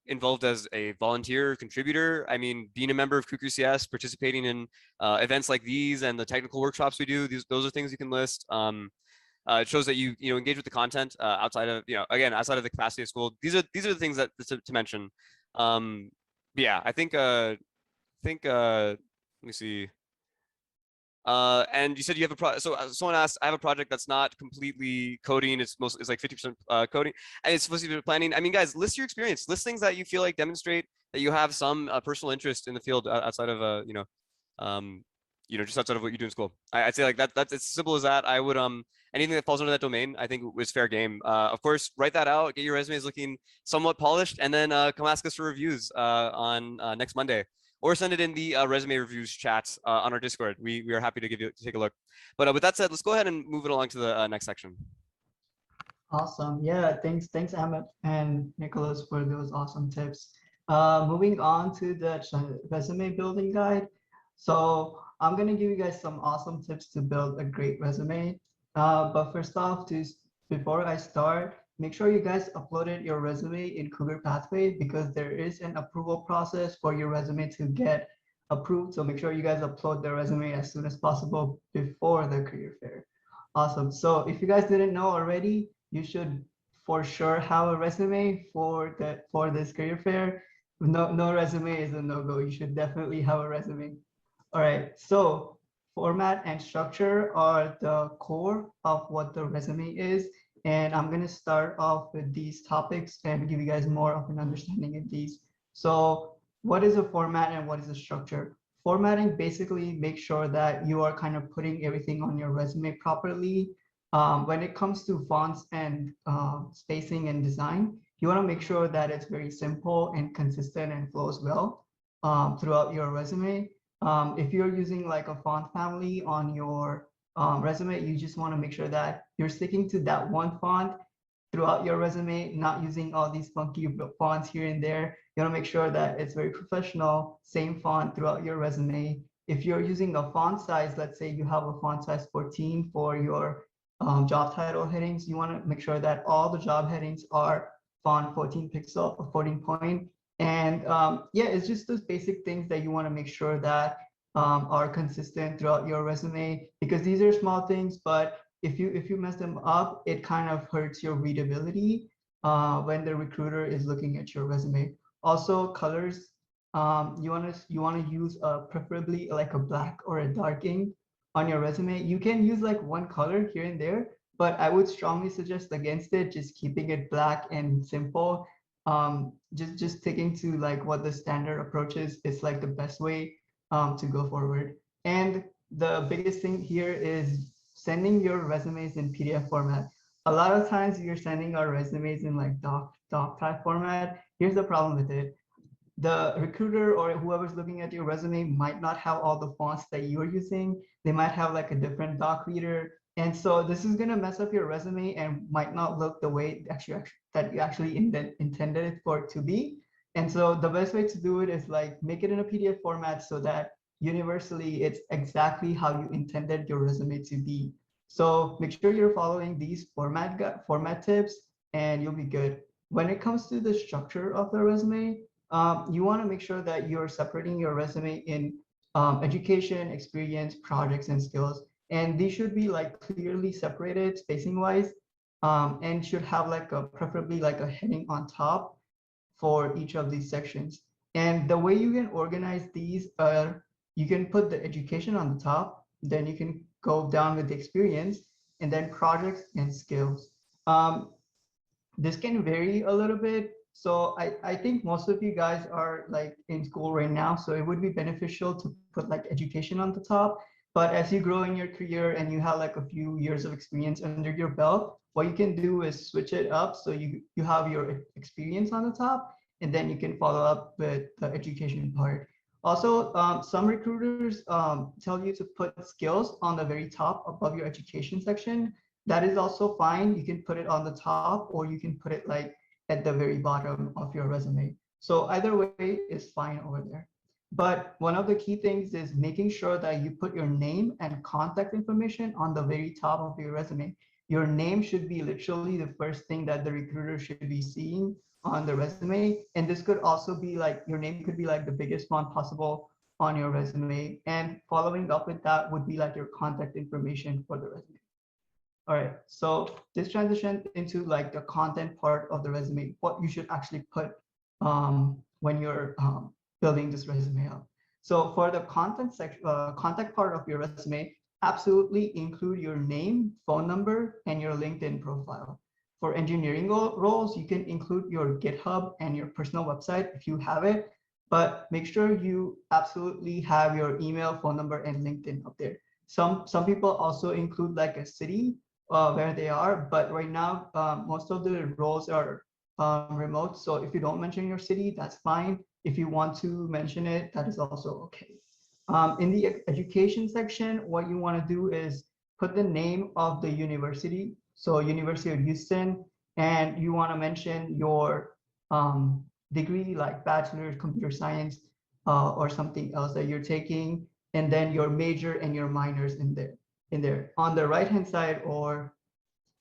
involved as a volunteer or contributor, I mean, being a member of CougarCS, participating in events like these and the technical workshops we do, those are things you can list. It shows that you engage with the content outside of outside of the capacity of school. These are the things that to mention. Yeah, I think let me see. And you said you have a so someone asked, I have a project that's not completely coding. It's like 50% coding, and it's supposed to be planning. I mean, guys, list your experience. List things that you feel like demonstrate that you have some personal interest in the field outside of just outside of what you do in school. I'd say like that's as simple as that. I would anything that falls under that domain, I think was fair game. Of course, write that out, get your resumes looking somewhat polished, and then come ask us for reviews on next Monday. Or send it in the resume reviews chat on our Discord. We are happy to take a look. But with that said, let's go ahead and move it along to the next section. Awesome. Yeah, thanks Ahmed and Nicholas for those awesome tips. Moving on to the resume building guide. So I'm gonna give you guys some awesome tips to build a great resume. But first off, before I start, make sure you guys uploaded your resume in Cougar Pathway because there is an approval process for your resume to get approved. So make sure you guys upload the resume as soon as possible before the career fair. Awesome. So if you guys didn't know already, you should for sure have a resume for this career fair. No resume is a no-go. You should definitely have a resume. All right. So format and structure are the core of what the resume is. And I'm going to start off with these topics and give you guys more of an understanding of these. So what is a format and what is a structure? Formatting basically makes sure that you are kind of putting everything on your resume properly. When it comes to fonts and spacing and design, you want to make sure that it's very simple and consistent and flows well throughout your resume. If you're using like a font family on your resume, you just want to make sure that you're sticking to that one font throughout your resume, not using all these funky fonts here and there. You want to make sure that it's very professional, same font throughout your resume. If you're using a font size, let's say you have a font size 14 for your job title headings, you want to make sure that all the job headings are font 14 pixel or 14 point. And yeah, it's just those basic things that you want to make sure that are consistent throughout your resume, because these are small things, but if you mess them up, it kind of hurts your readability when the recruiter is looking at your resume. Also, colors, you want to use preferably like a black or a dark ink on your resume. You can use like one color here and there, but I would strongly suggest against it, just keeping it black and simple. Just sticking to like what the standard approach is like the best way to go forward. And the biggest thing here is sending your resumes in PDF format. a lot of times you're sending our resumes in like doc type format. Here's the problem with it. The recruiter or whoever's looking at your resume might not have all the fonts that you're using. They might have like a different doc reader. And so this is gonna mess up your resume and might not look the way that you actually intended it for it to be. And so the best way to do it is like make it in a PDF format so that universally it's exactly how you intended your resume to be. So make sure you're following these format tips and you'll be good. When it comes to the structure of the resume, you want to make sure that you're separating your resume in education, experience, projects, and skills. And these should be like clearly separated spacing wise, and should have like a preferably like a heading on top for each of these sections. And the way you can organize these are you can put the education on the top, then you can go down with the experience, and then projects and skills. This can vary a little bit. So I think most of you guys are like in school right now, so it would be beneficial to put like education on the top. But as you grow in your career and you have like a few years of experience under your belt, what you can do is switch it up so you have your experience on the top, and then you can follow up with the education part. Also, some recruiters tell you to put skills on the very top above your education section. That is also fine. You can put it on the top or you can put it like at the very bottom of your resume. So either way is fine over there. But one of the key things is making sure that you put your name and contact information on the very top of your resume. Your name should be literally the first thing that the recruiter should be seeing on the resume. And this could also be like, your name could be like the biggest font possible on your resume. And following up with that would be like your contact information for the resume. All right, so this transition into like the content part of the resume, what you should actually put when you're building this resume up. So for the content section, contact part of your resume, absolutely include your name, phone number, and your LinkedIn profile. For engineering roles, you can include your GitHub and your personal website if you have it, but make sure you absolutely have your email, phone number, and LinkedIn up there. Some people also include like a city where they are, but right now most of the roles are remote. So if you don't mention your city, that's fine. If you want to mention it, that is also okay. In the education section, what you want to do is put the name of the university. So University of Houston, and you want to mention your degree like bachelor's computer science or something else that you're taking, and then your major and your minors in there. On the right hand side, or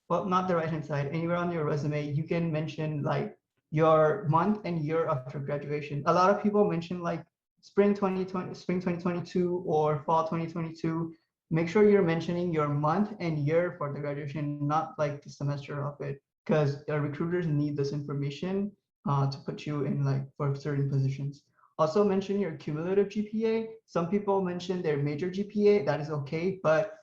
well, not the right hand side, anywhere on your resume, you can mention like your month and year after graduation. A lot of people mention like spring 2020, spring 2022 or fall 2022. Make sure you're mentioning your month and year for the graduation, not like the semester of it, because recruiters need this information to put you in like for certain positions. Also mention your cumulative GPA. Some people mention their major GPA, that is okay, but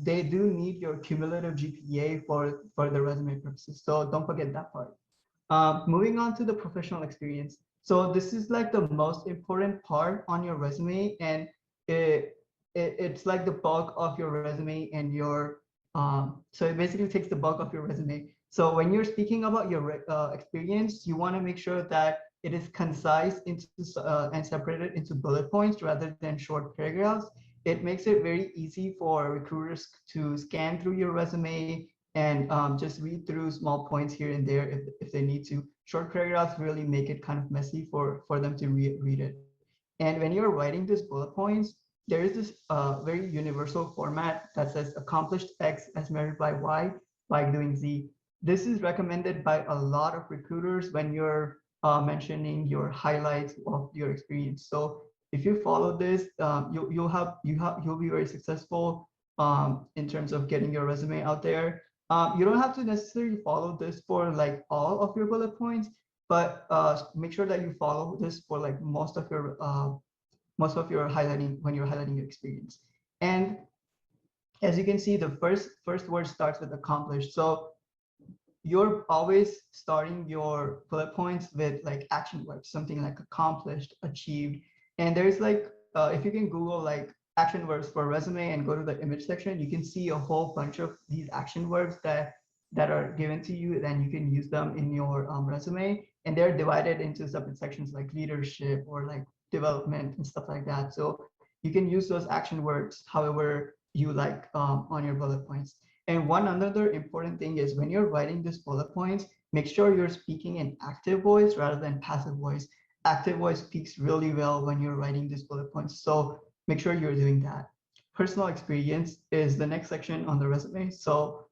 they do need your cumulative GPA for the resume purposes. So don't forget that part. Moving on to the professional experience. So this is like the most important part on your resume, and it's like the bulk of your resume and your, so it basically takes the bulk of your resume. So when you're speaking about your experience, you want to make sure that it is concise into and separated into bullet points rather than short paragraphs. It makes it very easy for recruiters to scan through your resume and just read through small points here and there if they need to. Short paragraphs really make it kind of messy for them to read it. And when you're writing these bullet points, there is this very universal format that says accomplished X as measured by Y by doing Z. This is recommended by a lot of recruiters when you're mentioning your highlights of your experience. So if you follow this, you'll be very successful in terms of getting your resume out there. You don't have to necessarily follow this for like all of your bullet points, but make sure that you follow this for like most of your highlighting when you're highlighting your experience. And as you can see, the first word starts with accomplished. So you're always starting your bullet points with like action words, something like accomplished, achieved. And there's like, if you can Google like action verbs for resume and go to the image section, you can see a whole bunch of these action verbs that that are given to you, then you can use them in your resume, and they're divided into separate sections like leadership or like development and stuff like that. So you can use those action words however you like on your bullet points. And one another important thing is when you're writing these bullet points, make sure you're speaking in active voice rather than passive voice. Active voice speaks really well when you're writing these bullet points. So make sure you're doing that. Personal experience is the next section on the resume. So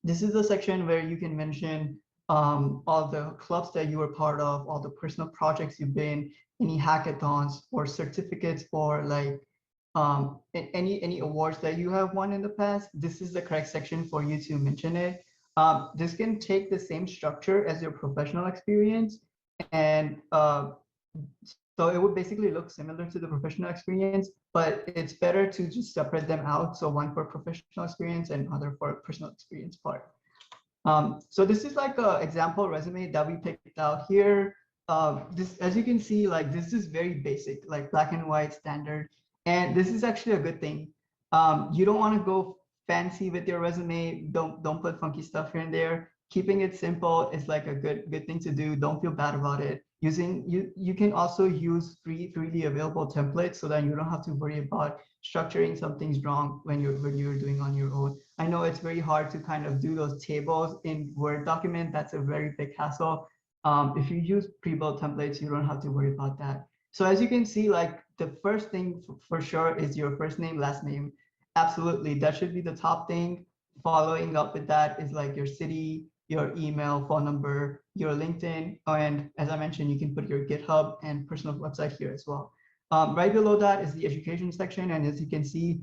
this is the section where you can mention all the clubs that you were part of, all the personal projects you've been, any hackathons or certificates or like any awards that you have won in the past. This is the correct section for you to mention it. This can take the same structure as your professional experience, and so it would basically look similar to the professional experience, but it's better to just separate them out. So one for professional experience and other for personal experience part. So this is like an example resume that we picked out here. This, as you can see, like this is very basic, like black and white standard. And this is actually a good thing. You don't want to go fancy with your resume. Don't put funky stuff here and there. Keeping it simple is like a good thing to do. Don't feel bad about it. You can also use freely available templates so that you don't have to worry about structuring some things wrong when you're doing on your own. I know it's very hard to kind of do those tables in Word document. That's a very big hassle. If you use pre-built templates, you don't have to worry about that. So as you can see, like the first thing for sure is your first name, last name. Absolutely, that should be the top thing. Following up with that is like your city, your email, phone number, your LinkedIn, and as I mentioned, you can put your GitHub and personal website here as well. Right below that is the education section, and as you can see,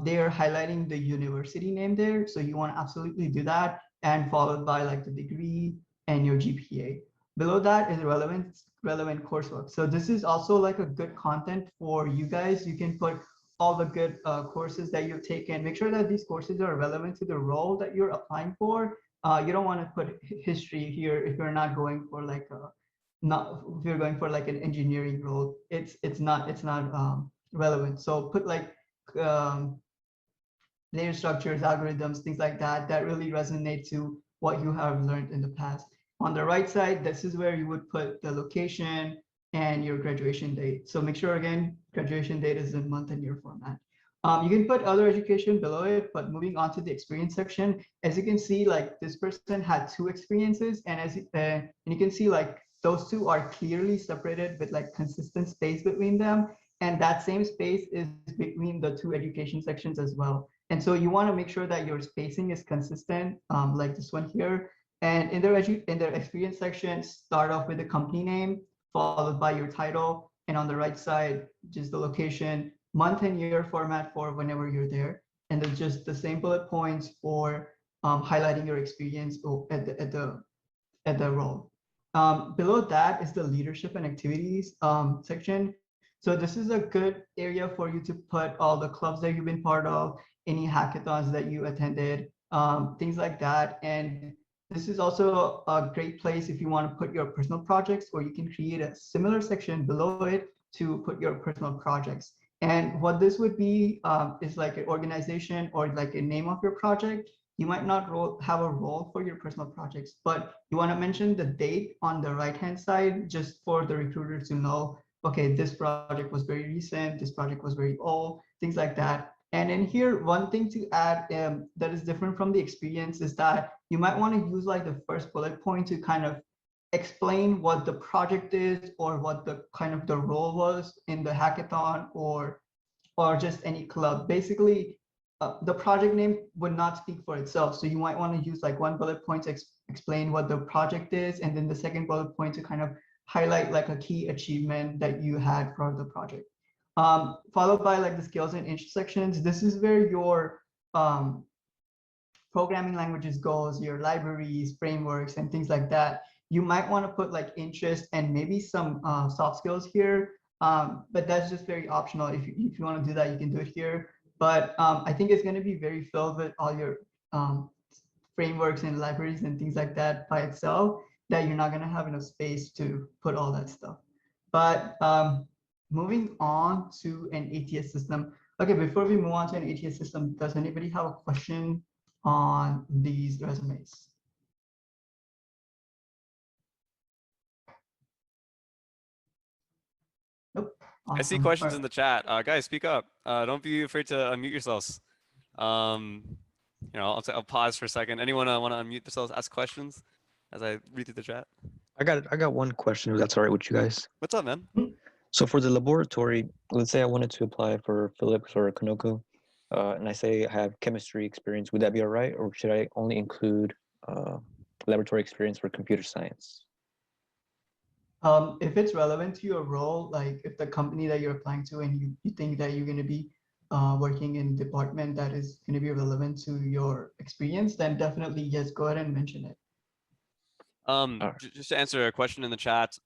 they are highlighting the university name there. So you want to absolutely do that, and followed by like the degree and your GPA. Below that is relevant coursework. So this is also like a good content for you guys. You can put all the good courses that you've taken. Make sure that these courses are relevant to the role that you're applying for. You don't want to put history here if you're not going for like if you're going for like an engineering role. It's not relevant. So put like layer structures, algorithms, things like that that really resonate to what you have learned in the past. On the right side, this is where you would put the location and your graduation date. So make sure again, graduation date is in month and year format. You can put other education below it, but moving on to the experience section, as you can see, like this person had 2 experiences, and and you can see like those 2 are clearly separated with like consistent space between them, and that same space is between the 2 education sections as well. And so you want to make sure that your spacing is consistent, like this one here. And in their experience section, start off with the company name, followed by your title, and on the right side, just the location, month and year format for whenever you're there, and then just the same bullet points for highlighting your experience at the role. Below that is the leadership and activities section. So this is a good area for you to put all the clubs that you've been part of, any hackathons that you attended, things like that. And this is also a great place if you want to put your personal projects, or you can create a similar section below it to put your personal projects. And what this would be is like an organization or like a name of your project. You might not have a role for your personal projects, but you want to mention the date on the right-hand side just for the recruiter to know, okay, this project was very recent, this project was very old, things like that. And in here, one thing to add that is different from the experience is that you might want to use like the first bullet point to kind of explain what the project is or what the kind of the role was in the hackathon or just any club. Basically, the project name would not speak for itself. So you might want to use like one bullet point to explain what the project is, and then the second bullet point to kind of highlight like a key achievement that you had for the project. Followed by like the skills and intersections. This is where your programming languages goes, your libraries, frameworks, and things like that. You might want to put like interest and maybe some soft skills here, but that's just very optional. If you want to do that, you can do it here. But I think it's going to be very filled with all your frameworks and libraries and things like that by itself, that you're not going to have enough space to put all that stuff. But moving on to an ATS system. Okay, before we move on to an ATS system, does anybody have a question on these resumes? Nope. I see Awesome. questions All in the chat. Guys, speak up. Don't be afraid to unmute yourselves. I'll pause for a second. Anyone want to unmute themselves, ask questions as I read through the chat? I got one question, if that's all right with you guys. What's up, man? So for the laboratory, let's say I wanted to apply for Phillips or Kanoko, and I say I have chemistry experience. Would that be all right, or should I only include laboratory experience for computer science? If it's relevant to your role, like if the company that you're applying to and you think that you're going to be working in a department that is going to be relevant to your experience, then definitely yes, go ahead and mention it. Just to answer a question in the chat,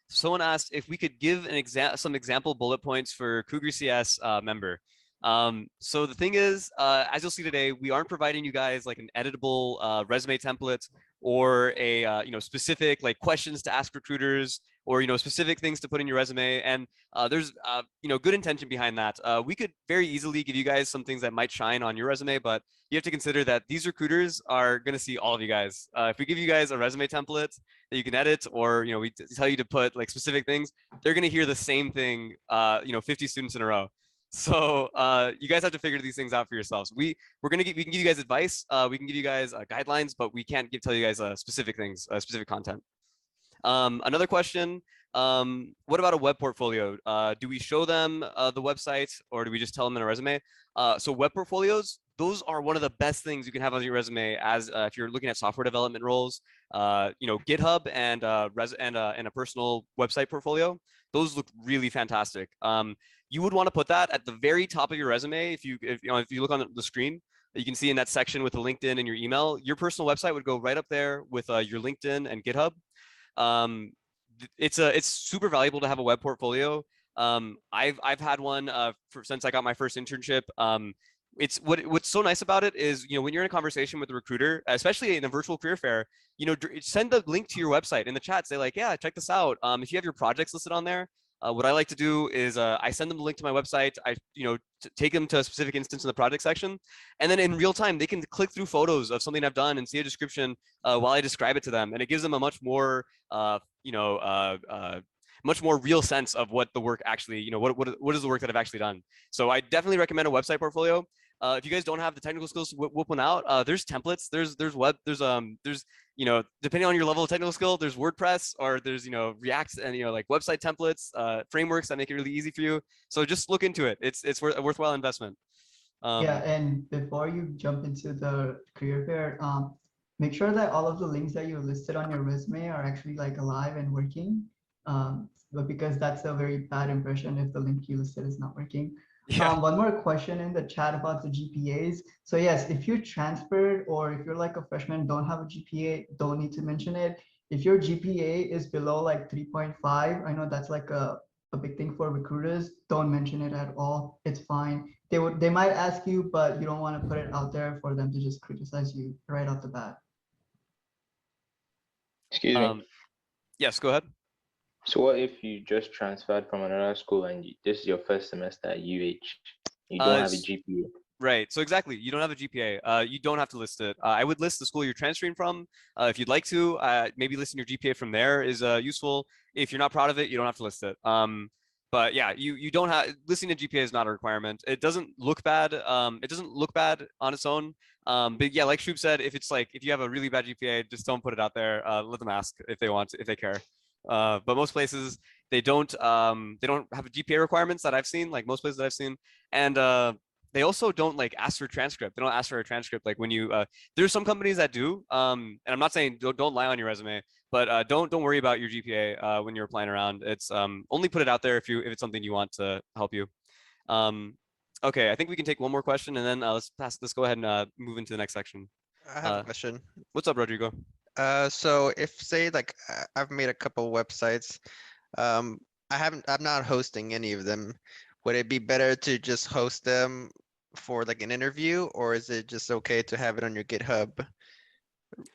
someone asked if we could give some example bullet points for CougarCS member. So the thing is, as you'll see today, we aren't providing you guys like an editable resume template or a specific like questions to ask recruiters or specific things to put in your resume. And there's good intention behind that. We could very easily give you guys some things that might shine on your resume, but you have to consider that these recruiters are going to see all of you guys. If we give you guys a resume template that you can edit, or we tell you to put like specific things, they're going to hear the same thing 50 students in a row. So you guys have to figure these things out for yourselves. We can give you guys advice. We can give you guys guidelines, but we can't tell you guys specific things, specific content. Another question, what about a web portfolio? Do we show them the website, or do we just tell them in a resume? So web portfolios, those are one of the best things you can have on your resume as if you're looking at software development roles. GitHub and a personal website portfolio, those look really fantastic. You would want to put that at the very top of your resume. If you look on the screen, you can see in that section with the LinkedIn and your email, your personal website would go right up there with your LinkedIn and GitHub. It's super valuable to have a web portfolio. I've had one since I got my first internship. It's what's so nice about it is when you're in a conversation with a recruiter, especially in a virtual career fair, send the link to your website in the chat. Say like, yeah, check this out. If you have your projects listed on there, what I like to do is I send them the link to my website. I take them to a specific instance in the project section, and then in real time they can click through photos of something I've done and see a description while I describe it to them, and it gives them a much more much more real sense of what the work actually what is the work that I've actually done. So I definitely recommend a website portfolio. If you guys don't have the technical skills to whip one out, there's templates, there's depending on your level of technical skill, there's WordPress, or there's React and like website templates, frameworks that make it really easy for you. So just look into it. It's a worthwhile investment. Yeah, and before you jump into the career fair, make sure that all of the links that you listed on your resume are actually like alive and working. But because that's a very bad impression if the link you listed is not working. Yeah. One more question in the chat about the GPAs. So yes, if you transferred or if you're like a freshman, don't have a GPA, don't need to mention it. If your GPA is below like 3.5, I know that's like a big thing for recruiters, don't mention it at all. It's fine. They might ask you, but you don't want to put it out there for them to just criticize you right off the bat. Excuse me. Yes, go ahead. So what if you just transferred from another school and this is your first semester at UH? You don't have a GPA. Right. So exactly, you don't have a GPA. You don't have to list it. I would list the school you're transferring from if you'd like to. Maybe listing your GPA from there is useful. If you're not proud of it, you don't have to list it. But yeah, you don't have listing a GPA is not a requirement. It doesn't look bad. It doesn't look bad on its own. But yeah, like Shubh said, if you have a really bad GPA, just don't put it out there. Let them ask if they want, if they care. But most places they don't have a GPA requirements that I've seen. Like most places that I've seen, and they also don't like ask for a transcript. They don't ask for a transcript. Like when you there's some companies that do. And I'm not saying don't lie on your resume, but don't worry about your GPA when you're applying around. It's only put it out there if it's something you want to help you. Okay, I think we can take one more question, and then let's go ahead and move into the next section. I have a question. What's up, Rodrigo? So if say like I've made a couple websites, I'm not hosting any of them. Would it be better to just host them for like an interview, or is it just okay to have it on your GitHub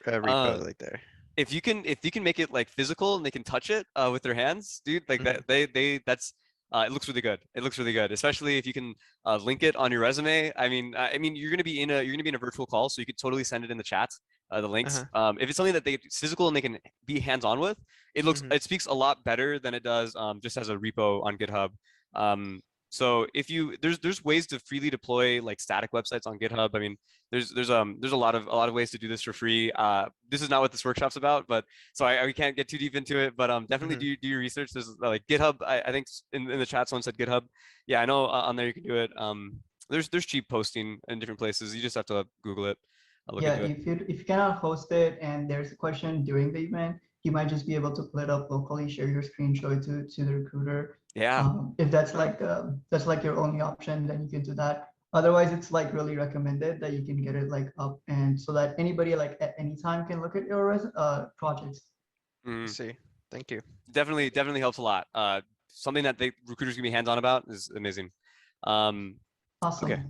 repo like there? If you can make it like physical and they can touch it with their hands, dude, like that that's it looks really good. It looks really good, especially if you can link it on your resume. I mean, you're gonna be in a virtual call, so you could totally send it in the chat, the links. If it's something that it's physical and they can be hands-on with, it speaks a lot better than it does just as a repo on GitHub. So if there's ways to freely deploy like static websites on GitHub. I mean, there's a lot of ways to do this for free. This is not what this workshop's about, but so we can't get too deep into it. But definitely do your research. There's like GitHub. I think in the chat someone said GitHub. Yeah, I know on there you can do it. There's cheap posting in different places. You just have to Google it. Look Yeah, into it. if you cannot host it and there's a question during the event, you might just be able to pull it up locally, share your screen, show it to the recruiter. Yeah. If that's like your only option, then you can do that. Otherwise, it's like really recommended that you can get it like up and so that anybody like at any time can look at your projects. See, thank you. Definitely helps a lot. Something that recruiters can be hands-on about is amazing. Awesome. Okay,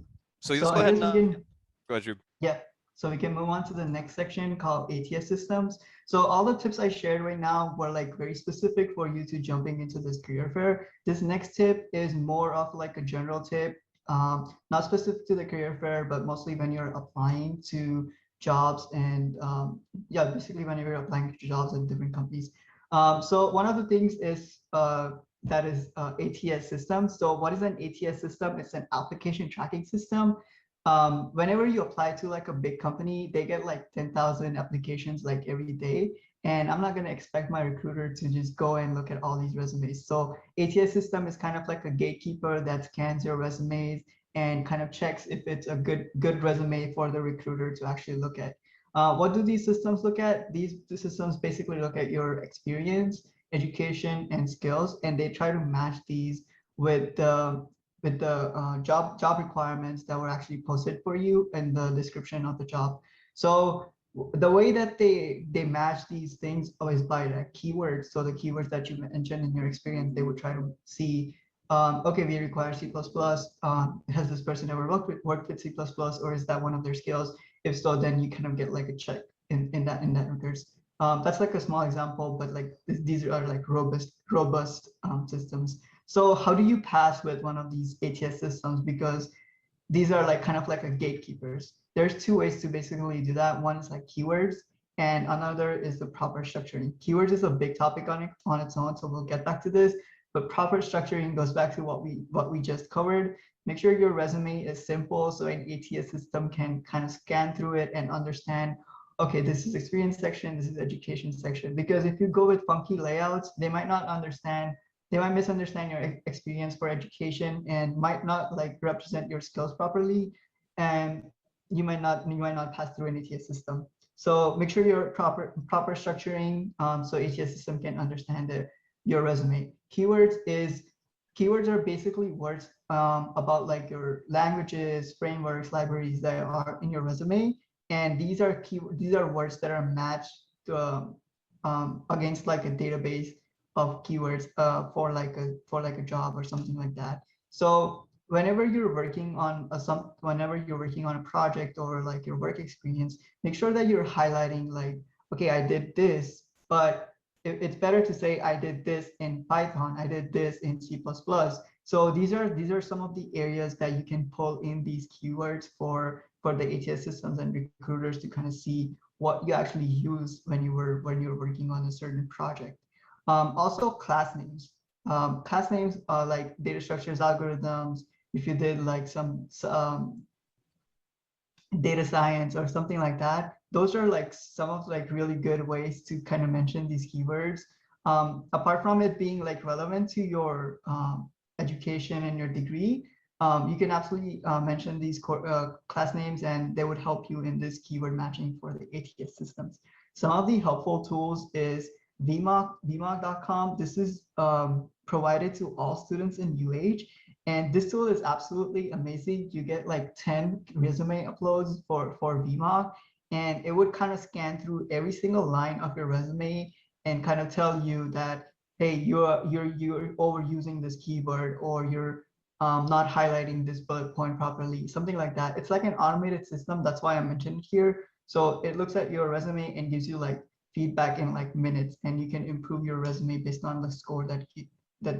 so let's So go I ahead guess and we can, go ahead, Drew. yeah. So we can move on to the next section called ATS systems. So all the tips I shared right now were like very specific for you to jumping into this career fair. This next tip is more of like a general tip, not specific to the career fair, but mostly when you're applying to jobs and yeah, basically whenever you're applying to jobs at different companies. So one of the things is that is ATS system. So what is an ATS system? It's an application tracking system. Whenever you apply to like a big company, they get like 10,000 applications like every day. And I'm not going to expect my recruiter to just go and look at all these resumes. So ATS system is kind of like a gatekeeper that scans your resumes and kind of checks if it's a good resume for the recruiter to actually look at. What do these systems look at? These systems basically look at your experience, education, and skills, and they try to match these with the job requirements that were actually posted for you in the description of the job. So the way that they match these things is by the keywords. So the keywords that you mentioned in your experience, they would try to see, okay, we require C++. Has this person ever worked with C++, or is that one of their skills? If so, then you kind of get like a check in that regards. That's like a small example, but like these are like robust systems. So how do you pass with one of these ATS systems? Because these are like kind of like a gatekeepers. There's two ways to basically do that. One is like keywords, and another is the proper structuring. Keywords is a big topic on its own, so we'll get back to this. But proper structuring goes back to what we just covered. Make sure your resume is simple so an ATS system can kind of scan through it and understand, okay, this is experience section, this is education section. Because if you go with funky layouts, they might not understand, they might misunderstand your experience for education and might not like represent your skills properly, and you might not pass through an ATS system. So make sure you're proper structuring so ATS system can understand your resume. Keywords are basically words about like your languages, frameworks, libraries that are in your resume, and these are words that are matched to, against like a database of keywords for like a job or something like that. So whenever you're working on a project or like your work experience, make sure that you're highlighting like, okay, I did this, but it's better to say I did this in Python, I did this in C++. So these are some of the areas that you can pull in these keywords for the ATS systems and recruiters to kind of see what you actually use when you're working on a certain project. Also class names. Class names are like data structures, algorithms. If you did like some data science or something like that, those are like some of like really good ways to kind of mention these keywords. Apart from it being like relevant to your education and your degree, you can absolutely mention these class names and they would help you in this keyword matching for the ATS systems. Some of the helpful tools is vmock.com. This is provided to all students in UH. And this tool is absolutely amazing. You get like 10 resume uploads for VMock, and it would kind of scan through every single line of your resume and kind of tell you that, hey, you're overusing this keyword, or you're not highlighting this bullet point properly, something like that. It's like an automated system. That's why I mentioned it here. So it looks at your resume and gives you like feedback in like minutes, and you can improve your resume based on the score that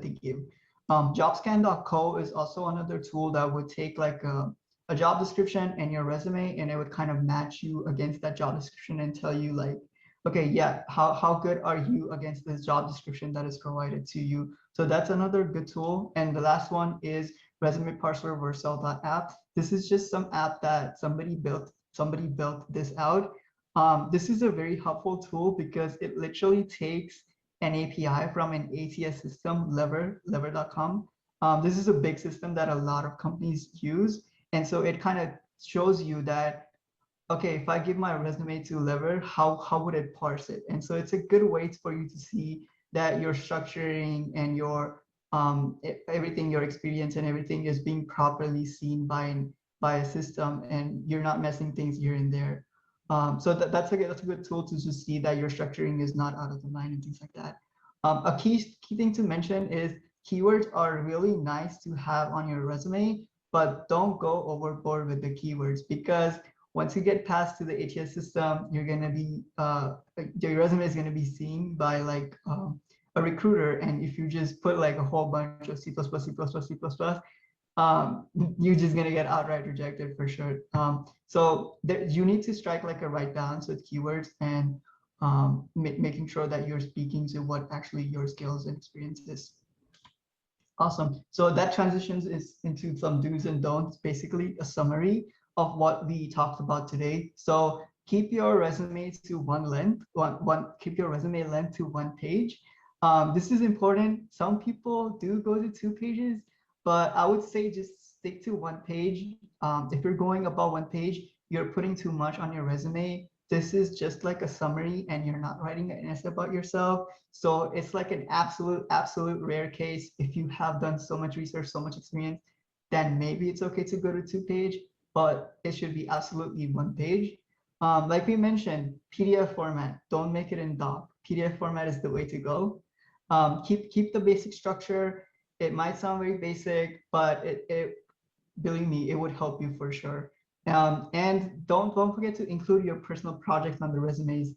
they give. Jobscan.co is also another tool that would take like a job description and your resume, and it would kind of match you against that job description and tell you like, okay, yeah, how good are you against this job description that is provided to you? So that's another good tool. And the last one is Resume Parser Vercel.app. This is just some app that somebody built this out. This is a very helpful tool because it literally takes an API from an ATS system, lever.com. This is a big system that a lot of companies use. And so it kind of shows you that, okay, if I give my resume to Lever, how would it parse it? And so it's a good way for you to see that your structuring and your everything, your experience and everything is being properly seen by a system, and you're not messing things here and there. So that's a good tool to just see that your structuring is not out of the line and things like that. A key thing to mention is keywords are really nice to have on your resume, but don't go overboard with the keywords, because once you get past to the ATS system, you're gonna be your resume is gonna be seen by like a recruiter, and if you just put like a whole bunch of C++, you're just gonna get outright rejected for sure. So you need to strike like a right balance with keywords and making sure that you're speaking to what actually your skills and experience is. Awesome. So that transitions into some do's and don'ts, basically a summary of what we talked about today. So keep your resume to keep your resume length to 1 page. This is important. Some people do go to 2 pages, but I would say just stick to 1 page. If you're going above 1 page, you're putting too much on your resume. This is just like a summary and you're not writing an essay about yourself. So it's like an absolute rare case. If you have done so much research, so much experience, then maybe it's okay to go to 2 page, but it should be absolutely 1 page. Like we mentioned, PDF format, don't make it in doc. PDF format is the way to go. Keep the basic structure. It might sound very basic, but believe me, it would help you for sure. And don't forget to include your personal projects on the resumes.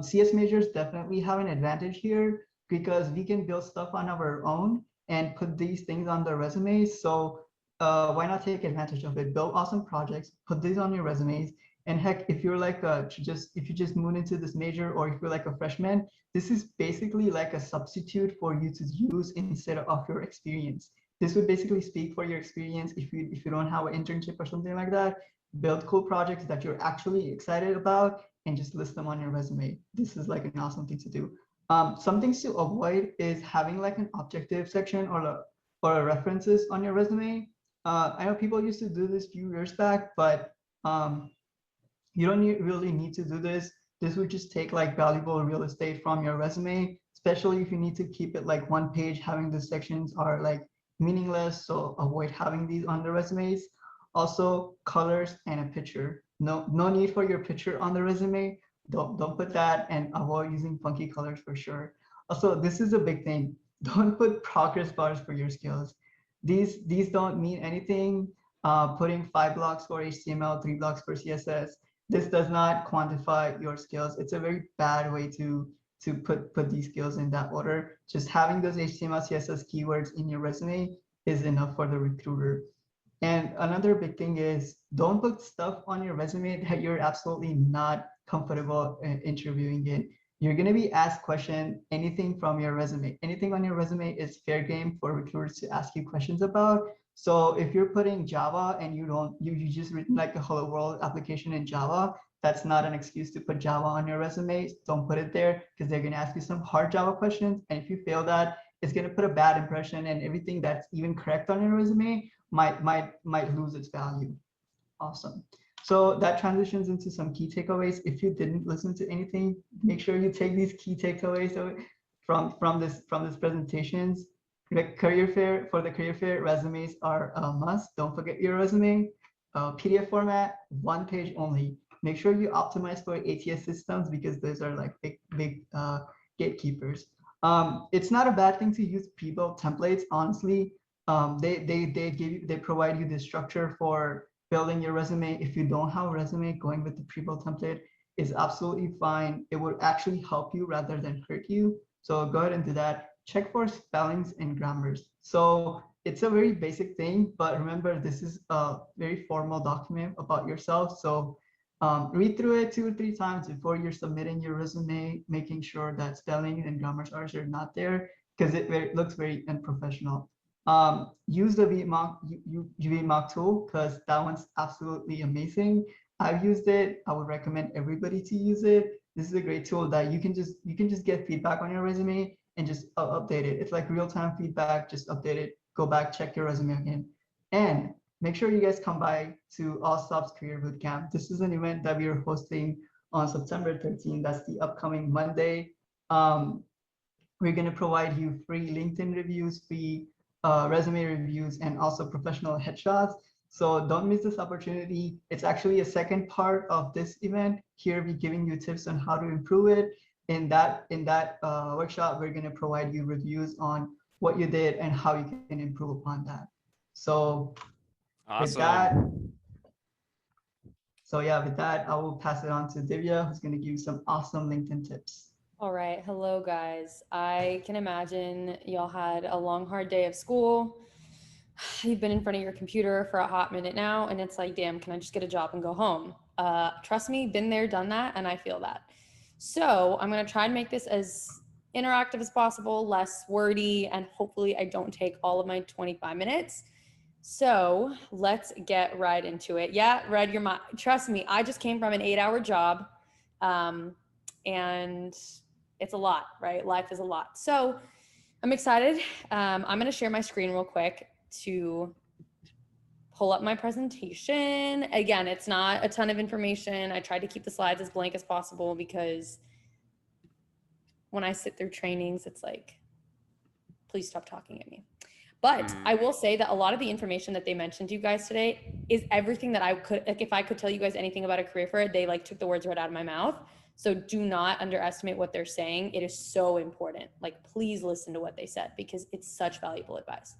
CS majors definitely have an advantage here because we can build stuff on our own and put these things on the resumes. So why not take advantage of it? Build awesome projects, put these on your resumes. And heck, if you're like if you just moved into this major, or if you're like a freshman, this is basically like a substitute for you to use instead of your experience. This would basically speak for your experience. If you don't have an internship or something like that, build cool projects that you're actually excited about and just list them on your resume. This is like an awesome thing to do. Some things to avoid is having like an objective section or a references on your resume. I know people used to do this a few years back, but you don't really need to do this. This would just take like valuable real estate from your resume, especially if you need to keep it like 1 page. Having the sections are like meaningless, so avoid having these on the resumes. Also, colors and a picture. No need for your picture on the resume. Don't put that, and avoid using funky colors for sure. Also, this is a big thing. Don't put progress bars for your skills. These don't mean anything. Putting 5 blocks for HTML, 3 blocks for CSS. This does not quantify your skills. It's a very bad way to put these skills in that order. Just having those HTML, CSS keywords in your resume is enough for the recruiter. And another big thing is don't put stuff on your resume that you're absolutely not comfortable interviewing in. You're going to be asked questions, anything from your resume. Anything on your resume is fair game for recruiters to ask you questions about. So if you're putting Java and you just written like a hello world application in Java, that's not an excuse to put Java on your resume. Don't put it there because they're going to ask you some hard Java questions. And if you fail that, it's going to put a bad impression, and everything that's even correct on your resume might lose its value. Awesome. So that transitions into some key takeaways. If you didn't listen to anything, make sure you take these key takeaways from this presentations. The career fair resumes are a must. Don't forget your resume. PDF format, 1 page only. Make sure you optimize for ATS systems because those are like big gatekeepers. It's not a bad thing to use pre-built templates. Honestly, they provide you the structure for building your resume. If you don't have a resume, going with the pre-built template is absolutely fine. It would actually help you rather than hurt you. So go ahead and do that. check for spellings and grammars. So it's a very basic thing, but remember, this is a very formal document about yourself. So read through it 2 or 3 times before you're submitting your resume, making sure that spelling and grammar errors are not there, because it looks very unprofessional. Use the VMock tool, because that one's absolutely amazing. I've used it. I would recommend everybody to use it. This is a great tool that you can just get feedback on your resume and just update it. It's like real-time feedback. Just update it. Go back, check your resume again, and make sure you guys come by to All Stops Career Bootcamp. This is an event that we are hosting on September 13th. That's the upcoming Monday. We're going to provide you free LinkedIn reviews, free resume reviews, and also professional headshots. So don't miss this opportunity. It's actually a second part of this event. Here we're giving you tips on how to improve it. In that workshop, we're going to provide you reviews on what you did and how you can improve upon that. So with that, I will pass it on to Divya, who's going to give you some awesome LinkedIn tips. All right. Hello, guys. I can imagine y'all had a long, hard day of school. You've been in front of your computer for a hot minute now, and it's like, damn, can I just get a job and go home? Trust me, been there, done that, and I feel that. So I'm going to try and make this as interactive as possible, less wordy, and hopefully I don't take all of my 25 minutes. So let's get right into it. Yeah, Red, trust me, I just came from an 8-hour job, and it's a lot, right? Life is a lot. So I'm excited. I'm going to share my screen real quick to pull up my presentation. Again, it's not a ton of information. I tried to keep the slides as blank as possible because when I sit through trainings, it's like, please stop talking at me. But I will say that a lot of the information that they mentioned to you guys today is everything that I could, like, if I could tell you guys anything about a career fair, they like took the words right out of my mouth. So do not underestimate what they're saying. It is so important. Like, please listen to what they said because it's such valuable advice.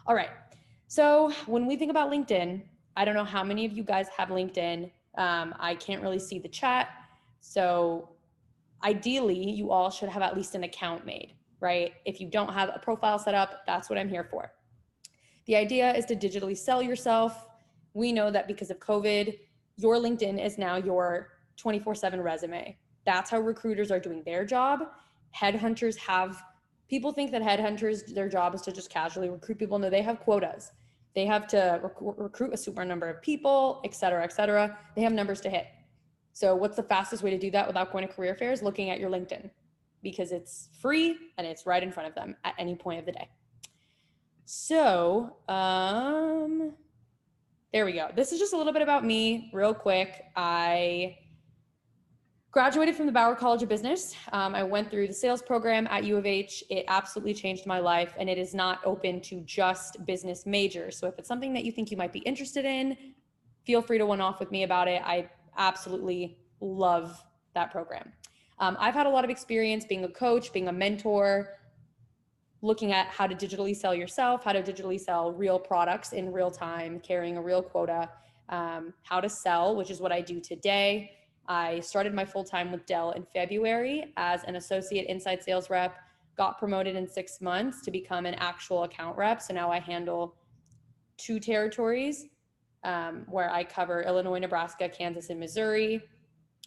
All right. So when we think about LinkedIn, I don't know how many of you guys have LinkedIn. I can't really see the chat. So ideally, you all should have at least an account made, right? If you don't have a profile set up, that's what I'm here for. The idea is to digitally sell yourself. We know that because of COVID, your LinkedIn is now your 24/7 resume. That's how recruiters are doing their job. Headhunters people think that headhunters, their job is to just casually recruit people. No, they have quotas. They have to recruit a super number of people, et cetera, et cetera. They have numbers to hit. So what's the fastest way to do that without going to career fairs? Looking at your LinkedIn, because it's free and it's right in front of them at any point of the day. So there we go. This is just a little bit about me real quick. I graduated from the Bauer College of Business. I went through the sales program at U of H. It absolutely changed my life, and it is not open to just business majors. So if it's something that you think you might be interested in, feel free to one-off with me about it. I absolutely love that program. I've had a lot of experience being a coach, being a mentor, looking at how to digitally sell yourself, how to digitally sell real products in real time, carrying a real quota, how to sell, which is what I do today. I started my full-time with Dell in February as an associate inside sales rep, got promoted in 6 months to become an actual account rep. So now I handle 2 territories where I cover Illinois, Nebraska, Kansas, and Missouri,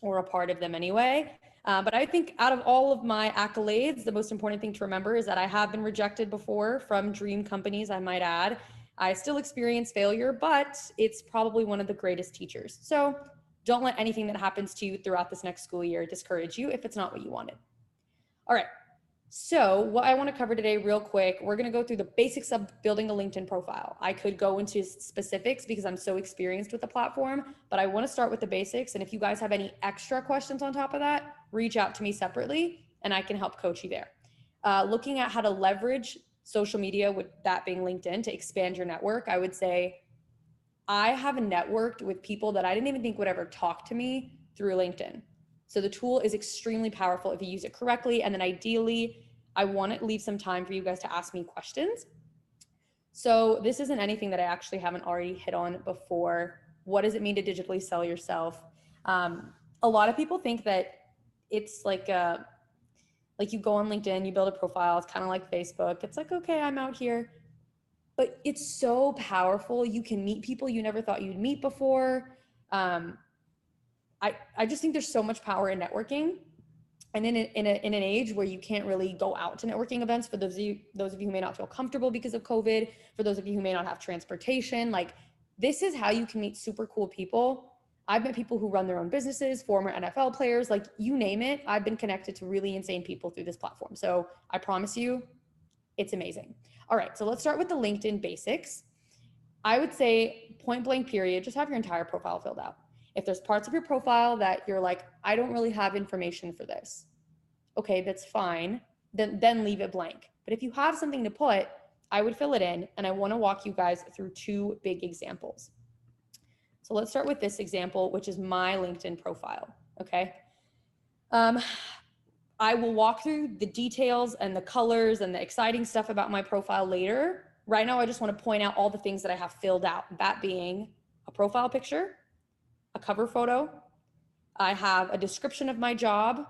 or a part of them anyway. But I think out of all of my accolades, the most important thing to remember is that I have been rejected before from dream companies, I might add. I still experience failure, but it's probably one of the greatest teachers. So don't let anything that happens to you throughout this next school year discourage you if it's not what you wanted. All right. So what I want to cover today real quick, we're going to go through the basics of building a LinkedIn profile. I could go into specifics because I'm so experienced with the platform, but I want to start with the basics. And if you guys have any extra questions on top of that, reach out to me separately and I can help coach you there. Looking at how to leverage social media, with that being LinkedIn, to expand your network, I would say I have networked with people that I didn't even think would ever talk to me through LinkedIn. So the tool is extremely powerful if you use it correctly. And then ideally, I want to leave some time for you guys to ask me questions. So this isn't anything that I actually haven't already hit on before. What does it mean to digitally sell yourself? A lot of people think that it's like Like you go on LinkedIn, you build a profile. It's kind of like Facebook. It's like, okay, I'm out here. But it's so powerful. You can meet people you never thought you'd meet before. I just think there's so much power in networking. And in an age where you can't really go out to networking events, for those of you who may not feel comfortable because of COVID, for those of you who may not have transportation, like this is how you can meet super cool people. I've met people who run their own businesses, former NFL players, like you name it. I've been connected to really insane people through this platform. So I promise you, it's amazing. All right, so let's start with the LinkedIn basics. I would say point blank period, just have your entire profile filled out. If there's parts of your profile that you're like, I don't really have information for this, okay, that's fine. Then leave it blank. But if you have something to put, I would fill it in, and I want to walk you guys through two big examples. So let's start with this example, which is my LinkedIn profile, okay? I will walk through the details and the colors and the exciting stuff about my profile later. Right now, I just want to point out all the things that I have filled out, that being a profile picture, a cover photo. I have a description of my job.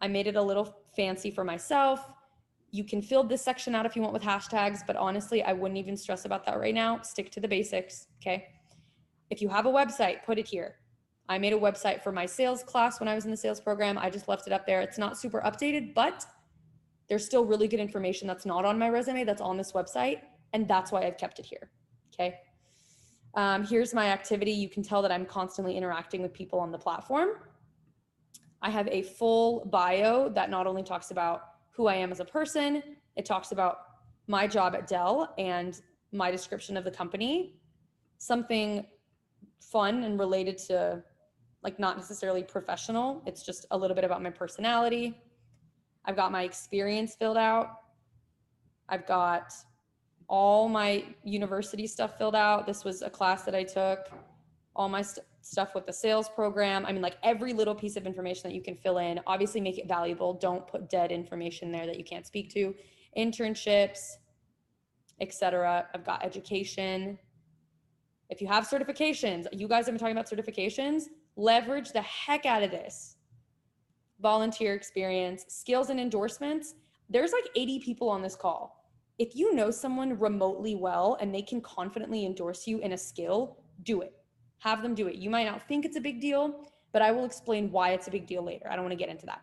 I made it a little fancy for myself. You can fill this section out if you want with hashtags, but honestly, I wouldn't even stress about that right now. Stick to the basics, okay? If you have a website, put it here. I made a website for my sales class when I was in the sales program. I just left it up there. It's not super updated, but there's still really good information that's not on my resume that's on this website, and that's why I've kept it here, okay? Here's my activity. You can tell that I'm constantly interacting with people on the platform. I have a full bio that not only talks about who I am as a person, it talks about my job at Dell and my description of the company, something fun and related to, like, not necessarily professional. It's just a little bit about my personality. I've got my experience filled out. I've got all my university stuff filled out. This was a class that I took. All my stuff with the sales program. I mean, like every little piece of information that you can fill in, obviously make it valuable. Don't put dead information there that you can't speak to. Internships, etc. I've got education. If you have certifications, you guys have been talking about certifications, leverage the heck out of this. Volunteer experience, skills and endorsements. There's like 80 people on this call. If you know someone remotely well and they can confidently endorse you in a skill, do it. Have them do it. You might not think it's a big deal, but I will explain why it's a big deal later. I don't want to get into that.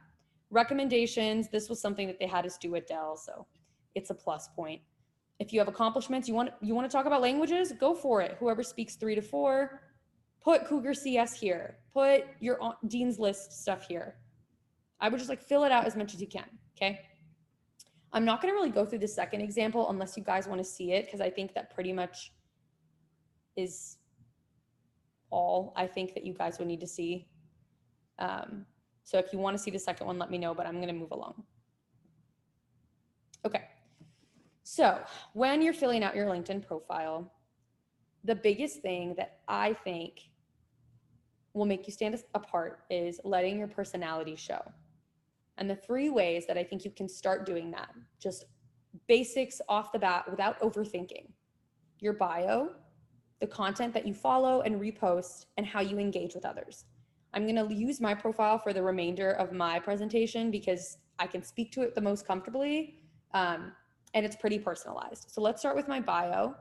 Recommendations. This was something that they had us do at Dell, so it's a plus point. If you have accomplishments, you want to talk about languages, go for it. Whoever speaks 3 to 4, put CougarCS here. Put your Dean's List stuff here. I would just like fill it out as much as you can, okay? I'm not going to really go through the second example unless you guys want to see it, because I think that pretty much is all I think that you guys would need to see. So if you want to see the second one, let me know, but I'm going to move along. Okay. So when you're filling out your LinkedIn profile, the biggest thing that I think will make you stand apart is letting your personality show. And the 3 ways that I think you can start doing that, just basics off the bat without overthinking: your bio, the content that you follow and repost, and how you engage with others. I'm going to use my profile for the remainder of my presentation because I can speak to it the most comfortably, and it's pretty personalized. So let's start with my bio.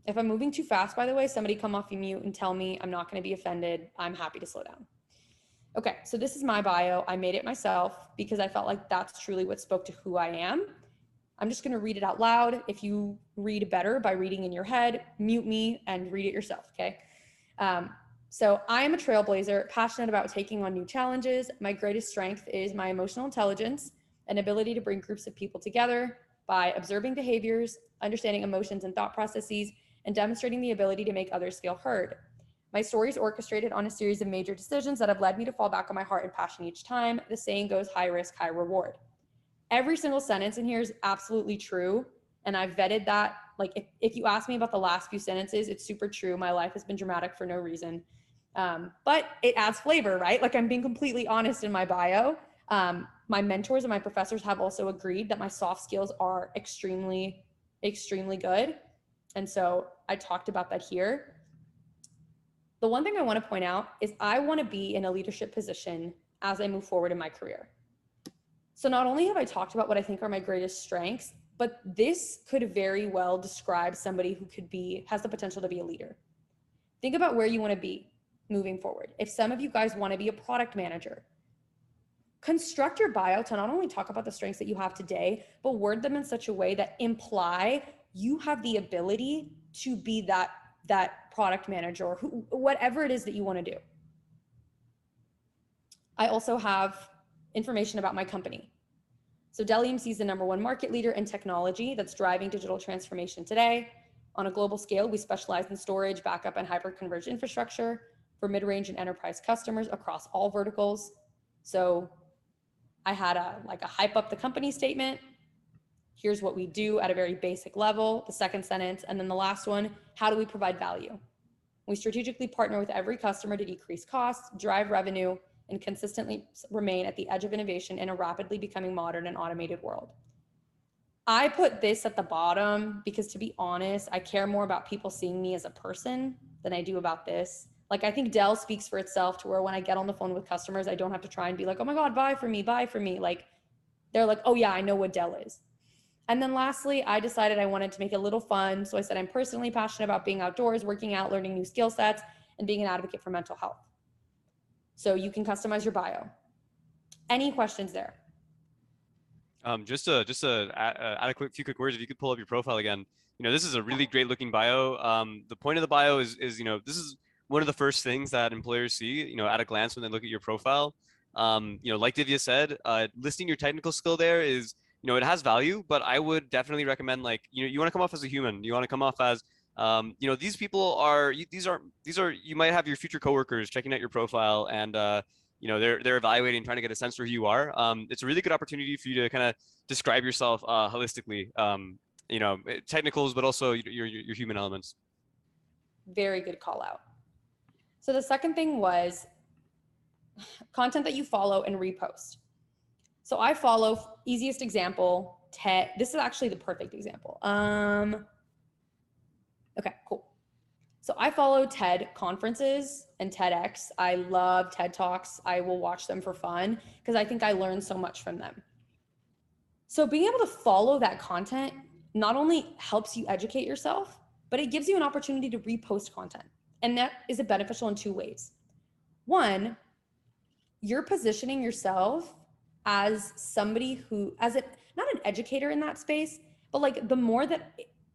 If I'm moving too fast, by the way, somebody come off mute and tell me. I'm not going to be offended. I'm happy to slow down. Okay, so this is my bio. I made it myself because I felt like that's truly what spoke to who I am. I'm just going to read it out loud. If you read better by reading in your head, mute me and read it yourself, okay? So I am a trailblazer, passionate about taking on new challenges. My greatest strength is my emotional intelligence and ability to bring groups of people together by observing behaviors, understanding emotions and thought processes, and demonstrating the ability to make others feel heard. My story is orchestrated on a series of major decisions that have led me to fall back on my heart and passion each time. The saying goes, high risk, high reward. Every single sentence in here is absolutely true. And I've vetted that. Like if you ask me about the last few sentences, it's super true. My life has been dramatic for no reason. But it adds flavor, right? Like I'm being completely honest in my bio. My mentors and my professors have also agreed that my soft skills are extremely, extremely good. And so I talked about that here. The one thing I want to point out is I want to be in a leadership position as I move forward in my career. So not only have I talked about what I think are my greatest strengths, but this could very well describe somebody who has the potential to be a leader. Think about where you want to be moving forward. If some of you guys want to be a product manager, construct your bio to not only talk about the strengths that you have today, but word them in such a way that imply you have the ability to be that product manager or whatever it is that you want to do. I also have information about my company. So Dell EMC is the #1 market leader in technology that's driving digital transformation today. On a global scale, we specialize in storage, backup, and hyper-converged infrastructure for mid-range and enterprise customers across all verticals. So I had a hype up the company statement. Here's what we do at a very basic level, the second sentence. And then the last one, how do we provide value? We strategically partner with every customer to decrease costs, drive revenue, and consistently remain at the edge of innovation in a rapidly becoming modern and automated world. I put this at the bottom because, to be honest, I care more about people seeing me as a person than I do about this. Like, I think Dell speaks for itself, to where when I get on the phone with customers, I don't have to try and be like, oh my God, buy for me, buy for me. Like, they're like, oh yeah, I know what Dell is. And then lastly, I decided I wanted to make it a little fun. So I said, I'm personally passionate about being outdoors, working out, learning new skill sets, and being an advocate for mental health. So you can customize your bio. Any questions there? Just to add a few quick words, if you could pull up your profile again. This is a really great looking bio. The point of the bio is this is one of the first things that employers see, at a glance when they look at your profile. Like Divvya said, listing your technical skill there is, it has value, but I would definitely recommend, you want to come off as a human. You want to come off as, these people are, you might have your future coworkers checking out your profile, and they're evaluating, trying to get a sense for who you are. It's a really good opportunity for you to kind of describe yourself holistically, technicals, but also your human elements. Very good call out. So the second thing was content that you follow and repost. So I follow, easiest example, TED. This is actually the perfect example. Okay, cool. So I follow TED conferences and TEDx. I love TED Talks. I will watch them for fun because I think I learn so much from them. So being able to follow that content not only helps you educate yourself, but it gives you an opportunity to repost content. And that is beneficial in two ways. One, you're positioning yourself as somebody who, not an educator in that space, but like the more that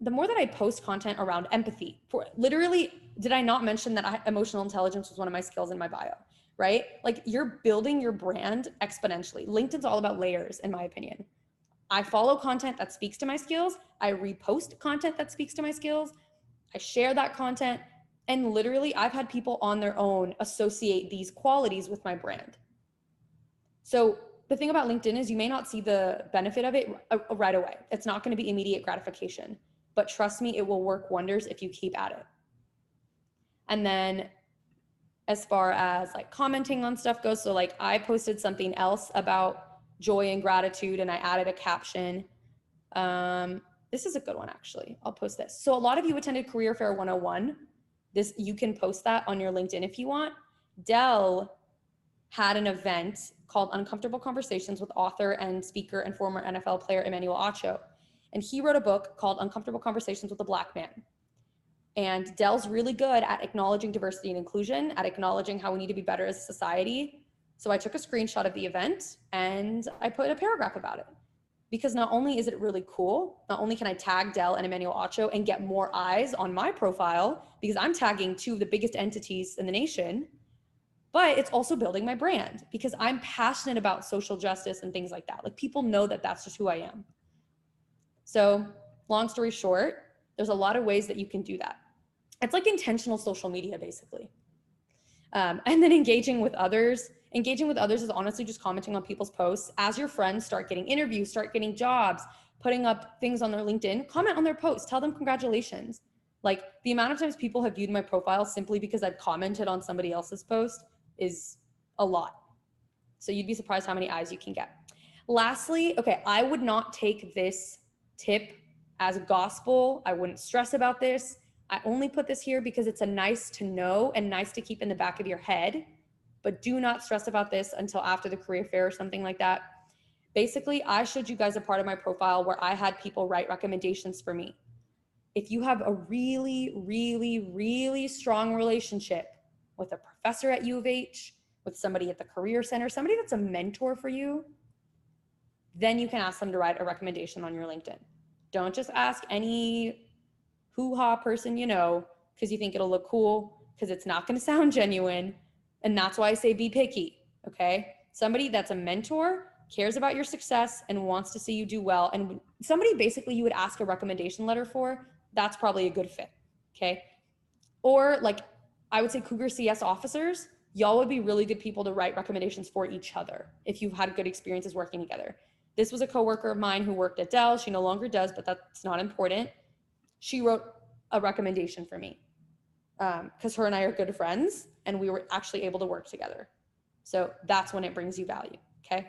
I post content around empathy, for literally, did I not mention that emotional intelligence was one of my skills in my bio, right? Like, you're building your brand exponentially. LinkedIn's all about layers, in my opinion. I follow content that speaks to my skills. I repost content that speaks to my skills. I share that content. And literally, I've had people on their own associate these qualities with my brand. So the thing about LinkedIn is you may not see the benefit of it right away. It's not going to be immediate gratification, but trust me, it will work wonders if you keep at it. And then as far as like commenting on stuff goes, so like I posted something else about joy and gratitude and I added a caption. This is a good one, actually. I'll post this. So a lot of you attended Career Fair 101. You can post that on your LinkedIn if you want. Dell had an event called Uncomfortable Conversations with author and speaker and former NFL player Emmanuel Acho. And he wrote a book called Uncomfortable Conversations with a Black Man. And Dell's really good at acknowledging diversity and inclusion, at acknowledging how we need to be better as a society. So I took a screenshot of the event and I put a paragraph about it. Because not only is it really cool, not only can I tag Dell and Emmanuel Acho and get more eyes on my profile, because I'm tagging two of the biggest entities in the nation, but it's also building my brand because I'm passionate about social justice and things like that. Like, people know that that's just who I am. So long story short, there's a lot of ways that you can do that. It's like intentional social media, basically. And then engaging with others. Engaging with others is honestly just commenting on people's posts. As your friends start getting interviews, start getting jobs, putting up things on their LinkedIn, comment on their posts, tell them congratulations. Like, the amount of times people have viewed my profile simply because I've commented on somebody else's post is a lot. So you'd be surprised how many eyes you can get. Lastly, okay, I would not take this tip as gospel. I wouldn't stress about this. I only put this here because it's a nice to know and nice to keep in the back of your head, but do not stress about this until after the career fair or something like that. Basically, I showed you guys a part of my profile where I had people write recommendations for me. If you have a really, really, really strong relationship with a professor at U of H, with somebody at the Career Center, somebody that's a mentor for you, then you can ask them to write a recommendation on your LinkedIn. Don't just ask any hoo-ha person you know because you think it'll look cool, because it's not going to sound genuine. And that's why I say be picky, okay? Somebody that's a mentor, cares about your success, and wants to see you do well, and somebody basically you would ask a recommendation letter for, that's probably a good fit, okay? Or like, I would say CougarCS officers, y'all would be really good people to write recommendations for each other if you've had good experiences working together. This was a coworker of mine who worked at Dell. She no longer does, but that's not important. She wrote a recommendation for me because her and I are good friends and we were actually able to work together. So that's when it brings you value, okay?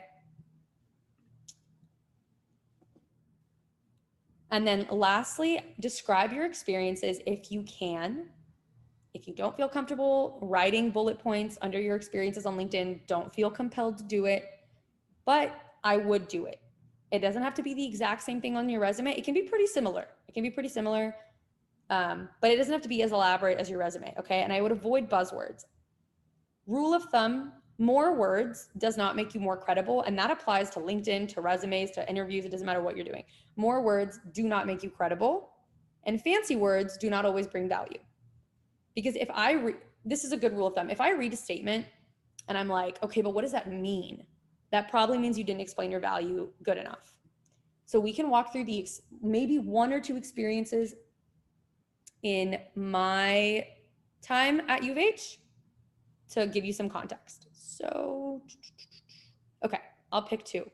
And then lastly, describe your experiences if you can. If you don't feel comfortable writing bullet points under your experiences on LinkedIn, don't feel compelled to do it, but I would do it. It doesn't have to be the exact same thing on your resume. It can be pretty similar. But it doesn't have to be as elaborate as your resume, okay? And I would avoid buzzwords. Rule of thumb, more words does not make you more credible, and that applies to LinkedIn, to resumes, to interviews. It doesn't matter what you're doing. More words do not make you credible, and fancy words do not always bring value. Because if this is a good rule of thumb. If I read a statement and I'm like, okay, but what does that mean? That probably means you didn't explain your value good enough. So we can walk through maybe one or two experiences in my time at U of H to give you some context. So, okay, I'll pick two.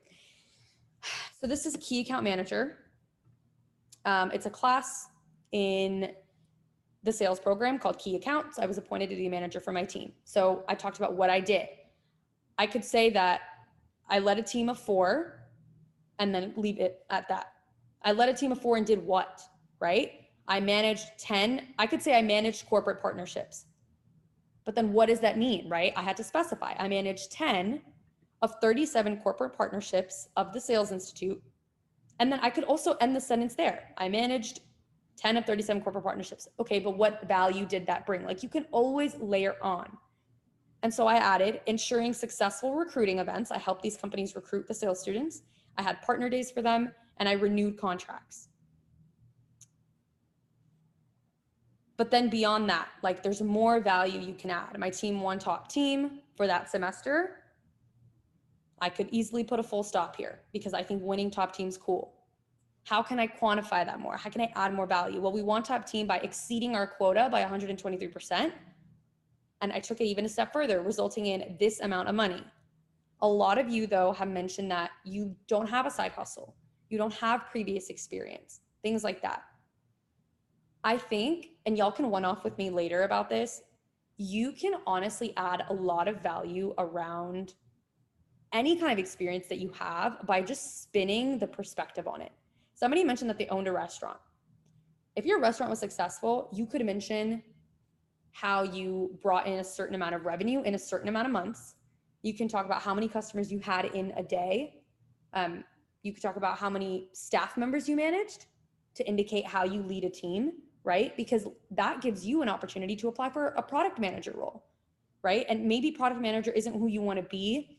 So this is a key account manager. It's a class in the sales program called Key Accounts. I was appointed to be a manager for my team. So I talked about what I did. I could say that I led a team of 4 and then leave it at that. I led a team of 4 and did what, right? I managed 10. I could say I managed corporate partnerships. But then what does that mean, right? I had to specify. I managed 10 of 37 corporate partnerships of the Sales Institute. And then I could also end the sentence there. I managed 10 of 37 corporate partnerships. Okay, but what value did that bring? Like, you can always layer on. And so I added ensuring successful recruiting events. I helped these companies recruit the sales students. I had partner days for them, and I renewed contracts. But then beyond that, like, there's more value you can add. My team won top team for that semester. I could easily put a full stop here because I think winning top team's cool. How can I quantify that more? How can I add more value? Well, we won top team by exceeding our quota by 123%. And I took it even a step further, resulting in this amount of money. A lot of you, though, have mentioned that you don't have a side hustle. You don't have previous experience, things like that. I think, and y'all can one-off with me later about this, you can honestly add a lot of value around any kind of experience that you have by just spinning the perspective on it. Somebody mentioned that they owned a restaurant. If your restaurant was successful, you could mention how you brought in a certain amount of revenue in a certain amount of months. You can talk about how many customers you had in a day. You could talk about how many staff members you managed to indicate how you lead a team, right? Because that gives you an opportunity to apply for a product manager role, right? And maybe product manager isn't who you want to be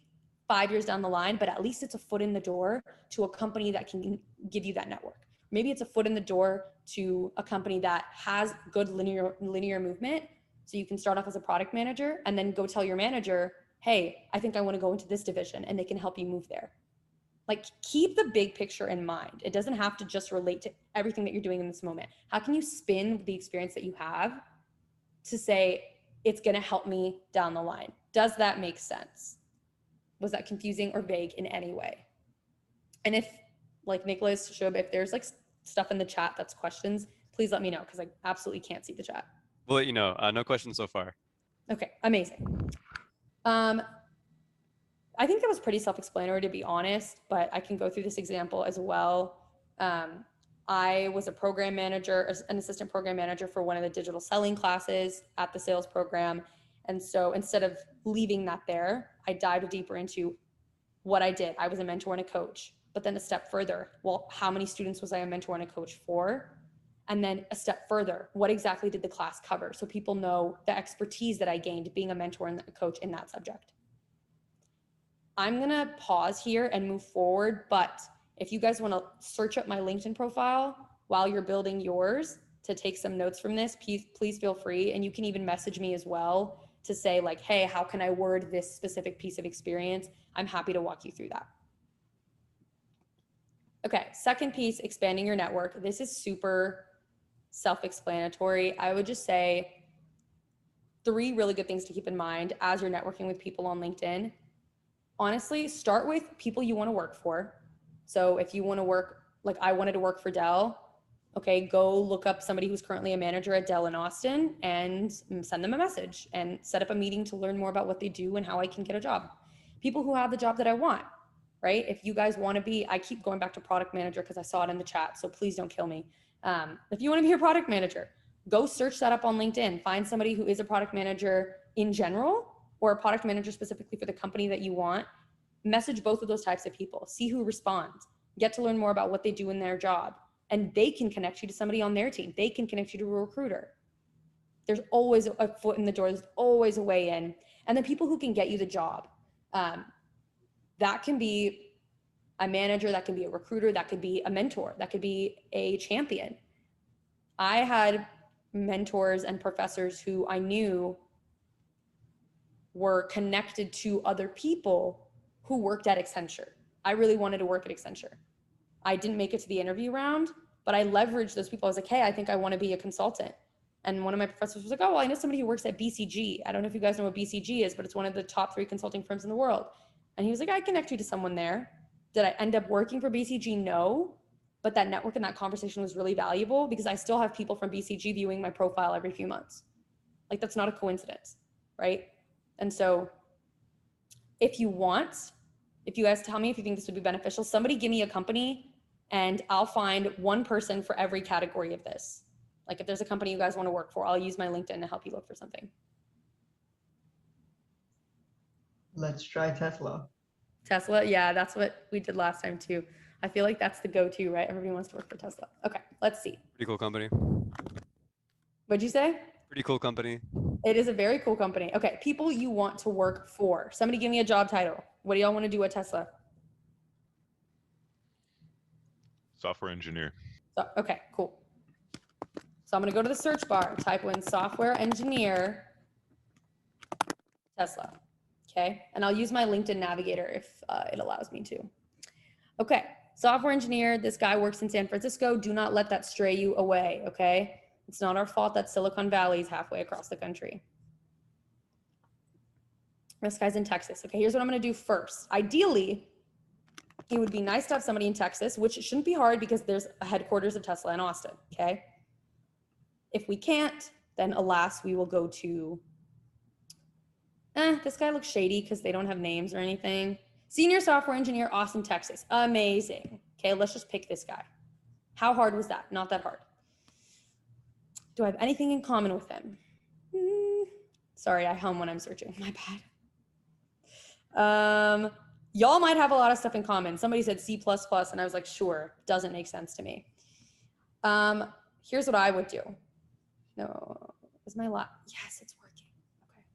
5 years down the line, but at least it's a foot in the door to a company that can give you that network. Maybe it's a foot in the door to a company that has good linear movement. So you can start off as a product manager and then go tell your manager, hey, I think I want to go into this division, and they can help you move there. Like, keep the big picture in mind. It doesn't have to just relate to everything that you're doing in this moment. How can you spin the experience that you have to say, it's going to help me down the line? Does that make sense? Was that confusing or vague in any way? And if, like Nykolas, Shubh, if there's like stuff in the chat that's questions, please let me know, because I absolutely can't see the chat. We'll let you know. No questions so far. Okay, amazing. I think that was pretty self-explanatory, to be honest, but I can go through this example as well. I was a program manager, an assistant program manager for one of the digital selling classes at the sales program. And so instead of leaving that there, I dived deeper into what I did. I was a mentor and a coach, but then a step further, well, how many students was I a mentor and a coach for? And then a step further, what exactly did the class cover? So people know the expertise that I gained being a mentor and a coach in that subject. I'm gonna pause here and move forward, but if you guys wanna search up my LinkedIn profile while you're building yours to take some notes from this, please feel free. And you can even message me as well to say like, hey, how can I word this specific piece of experience? I'm happy to walk you through that. Okay, second piece, expanding your network. This is super self-explanatory. I would just say 3 really good things to keep in mind as you're networking with people on LinkedIn. Honestly, start with people you want to work for. So if you want to work, like I wanted to work for Dell, okay, go look up somebody who's currently a manager at Dell in Austin and send them a message and set up a meeting to learn more about what they do and how I can get a job. People who have the job that I want, right? If you guys want to be, I keep going back to product manager because I saw it in the chat, so please don't kill me. If you want to be a product manager, go search that up on LinkedIn. Find somebody who is a product manager in general or a product manager specifically for the company that you want. Message both of those types of people. See who responds. Get to learn more about what they do in their job. And they can connect you to somebody on their team. They can connect you to a recruiter. There's always a foot in the door. There's always a way in. And the people who can get you the job. That can be a manager, that can be a recruiter, that could be a mentor, that could be a champion. I had mentors and professors who I knew were connected to other people who worked at Accenture. I really wanted to work at Accenture. I didn't make it to the interview round, but I leveraged those people. I was like, hey, I think I want to be a consultant. And one of my professors was like, oh, well, I know somebody who works at BCG. I don't know if you guys know what BCG is, but it's one of the top 3 consulting firms in the world. And he was like, I connect you to someone there. Did I end up working for BCG? No, but that network and that conversation was really valuable because I still have people from BCG viewing my profile every few months. Like that's not a coincidence, right? And so if you want, if you guys tell me if you think this would be beneficial, somebody give me a company and I'll find one person for every category of this. Like if there's a company you guys want to work for, I'll use my LinkedIn to help you look for something. Let's try Tesla. Tesla, yeah, that's what we did last time too. I feel like that's the go-to, right? Everybody wants to work for Tesla. Okay, let's see. Pretty cool company. What'd you say? Pretty cool company. It is a very cool company. Okay, people you want to work for. Somebody give me a job title. What do y'all want to do at Tesla? Software engineer. So, okay, cool. So I'm gonna go to the search bar, type in software engineer, Tesla. Okay, and I'll use my LinkedIn navigator if it allows me to. Okay, software engineer, this guy works in San Francisco. Do not let that stray you away, okay? It's not our fault that Silicon Valley is halfway across the country. This guy's in Texas. Okay, here's what I'm gonna do first. Ideally, it would be nice to have somebody in Texas, which shouldn't be hard because there's a headquarters of Tesla in Austin, okay? If we can't, then alas, we will go to this guy looks shady because they don't have names or anything. Senior software engineer, Austin, Texas. Amazing. Okay, let's just pick this guy. How hard was that? Not that hard. Do I have anything in common with him? Sorry, I hum when I'm searching. My bad. Y'all might have a lot of stuff in common. Somebody said C++, and I was like, sure, doesn't make sense to me. Here's what I would do. No, is my yes, it's working.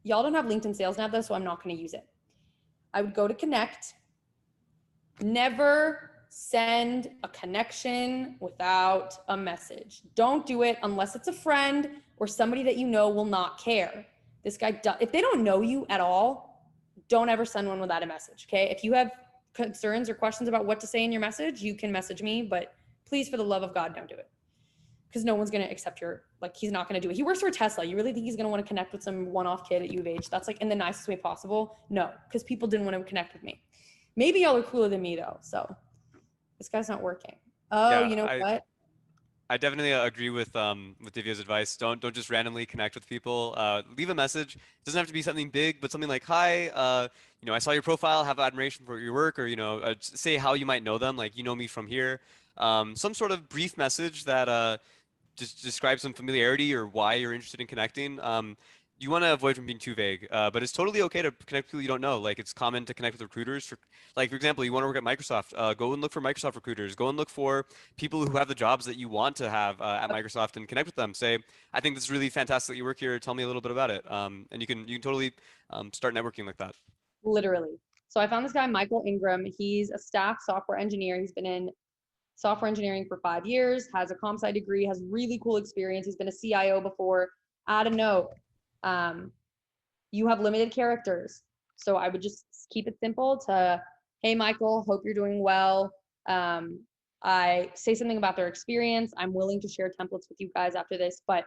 Y'all don't have LinkedIn Sales Nav though, so I'm not going to use it. I would go to connect. Never send a connection without a message. Don't do it unless it's a friend or somebody that you know will not care. This guy, if they don't know you at all, don't ever send one without a message, okay? If you have concerns or questions about what to say in your message, you can message me, but please, for the love of God, don't do it. Because no one's going to accept your, like, he's not going to do it. He works for Tesla. You really think he's going to want to connect with some one-off kid at U of H? That's like in the nicest way possible. No, because people didn't want to connect with me. Maybe y'all are cooler than me though. So this guy's not working. Oh, yeah, you know what? I definitely agree with Divya's advice. Don't just randomly connect with people. Leave a message. It doesn't have to be something big, but something like, hi, you know, I saw your profile, have admiration for your work, or, you know, say how you might know them, like, you know me from here. Some sort of brief message that just describe some familiarity or why you're interested in connecting. you want to avoid from being too vague, but it's totally okay to connect with people you don't know. Like it's common to connect with recruiters. For example, you want to work at Microsoft, go and look for Microsoft recruiters. Go and look for people who have the jobs that you want to have at Microsoft and connect with them. Say, I think this is really fantastic that you work here. Tell me a little bit about it. And you can totally start networking like that. Literally. So I found this guy, Michael Ingram. He's a staff software engineer. He's been in software engineering for 5 years, has a comp sci degree, has really cool experience. He's been a CIO before. Add a note. You have limited characters. So I would just keep it simple to, hey, Michael, hope you're doing well. I say something about their experience. I'm willing to share templates with you guys after this, but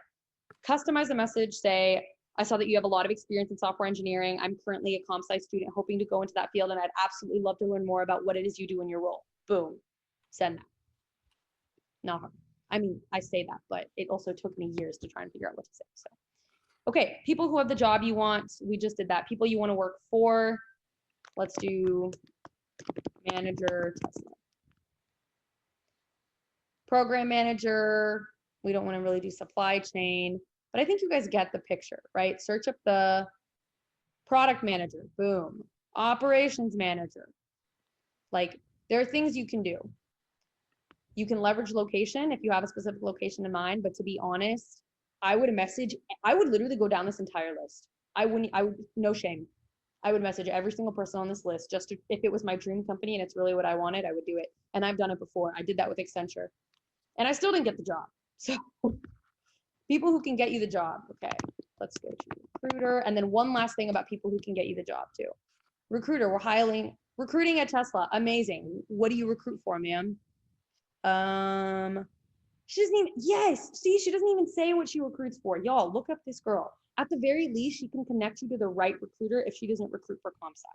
customize the message. Say, I saw that you have a lot of experience in software engineering. I'm currently a comp sci student hoping to go into that field, and I'd absolutely love to learn more about what it is you do in your role. Boom, send that. Not hard. I mean, I say that, but it also took me years to try and figure out what to say. So, okay, people who have the job you want. We just did that. People you want to work for. Let's do manager, Tesla. Program manager. We don't want to really do supply chain, but I think you guys get the picture, right? Search up the product manager. Boom. Operations manager. Like, there are things you can do. You can leverage location if you have a specific location in mind, but to be honest, I would literally go down this entire list. I would, no shame. I would message every single person on this list just to, if it was my dream company and it's really what I wanted, I would do it. And I've done it before. I did that with Accenture and I still didn't get the job. So people who can get you the job. Okay, let's go to recruiter. And then one last thing about people who can get you the job too. Recruiter, we're recruiting at Tesla. Amazing. What do you recruit for, ma'am? She doesn't even, yes, see, she doesn't even say what she recruits for. Y'all, look up this girl. At the very least, she can connect you to the right recruiter if she doesn't recruit for comp sci.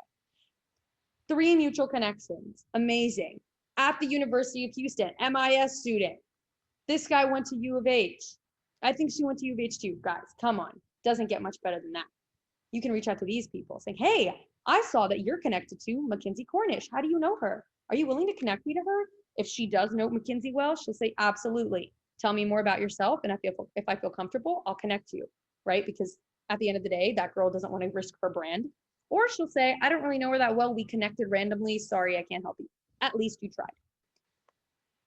3 mutual connections. Amazing. At the University of Houston, MIS student. This guy went to U of H. I think she went to U of H too. Guys, come on. Doesn't get much better than that. You can reach out to these people saying, hey, I saw that you're connected to Mackenzie Cornish. How do you know her? Are you willing to connect me to her? If she does know Mackenzie well, she'll say, absolutely. Tell me more about yourself. And if I feel comfortable, I'll connect you, right? Because at the end of the day, that girl doesn't want to risk her brand. Or she'll say, I don't really know her that well. We connected randomly. Sorry, I can't help you. At least you tried.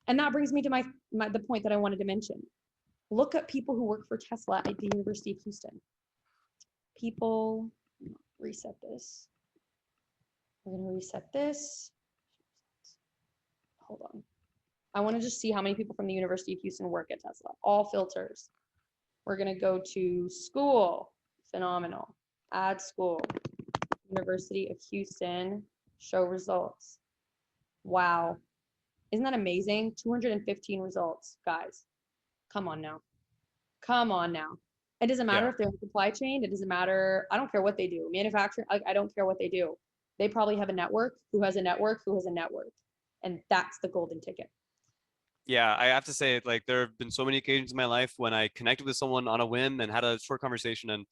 And that brings me to the point that I wanted to mention. Look at people who work for Tesla at the University of Houston. People, reset this. We're going to reset this. Hold on. I want to just see how many people from the University of Houston work at Tesla. All filters. We're going to go to school. Phenomenal. Add school. University of Houston. Show results. Wow. Isn't that amazing? 215 results, guys. Come on now. Come on now. It doesn't matter if they're in supply chain. It doesn't matter. I don't care what they do. Manufacturing, I don't care what they do. They probably have a network who has a network who has a network. And that's the golden ticket. Yeah, I have to say, like, there have been so many occasions in my life when I connected with someone on a whim and had a short conversation, and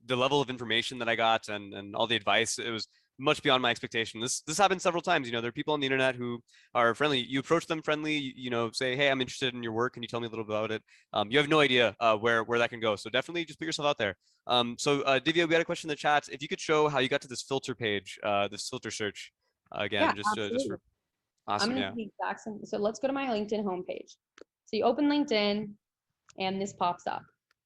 the level of information that I got and all the advice, it was much beyond my expectation. This happened several times. You know, there are people on the internet who are friendly. You approach them friendly, you know, say, hey, I'm interested in your work. Can you tell me a little bit about it? You have no idea where that can go. So definitely just put yourself out there. Divya, we had a question in the chat. If you could show how you got to this filter page, this filter search again, Yeah, just for awesome. I'm gonna do the exact same. So let's go to my LinkedIn homepage. So you open LinkedIn and this pops up.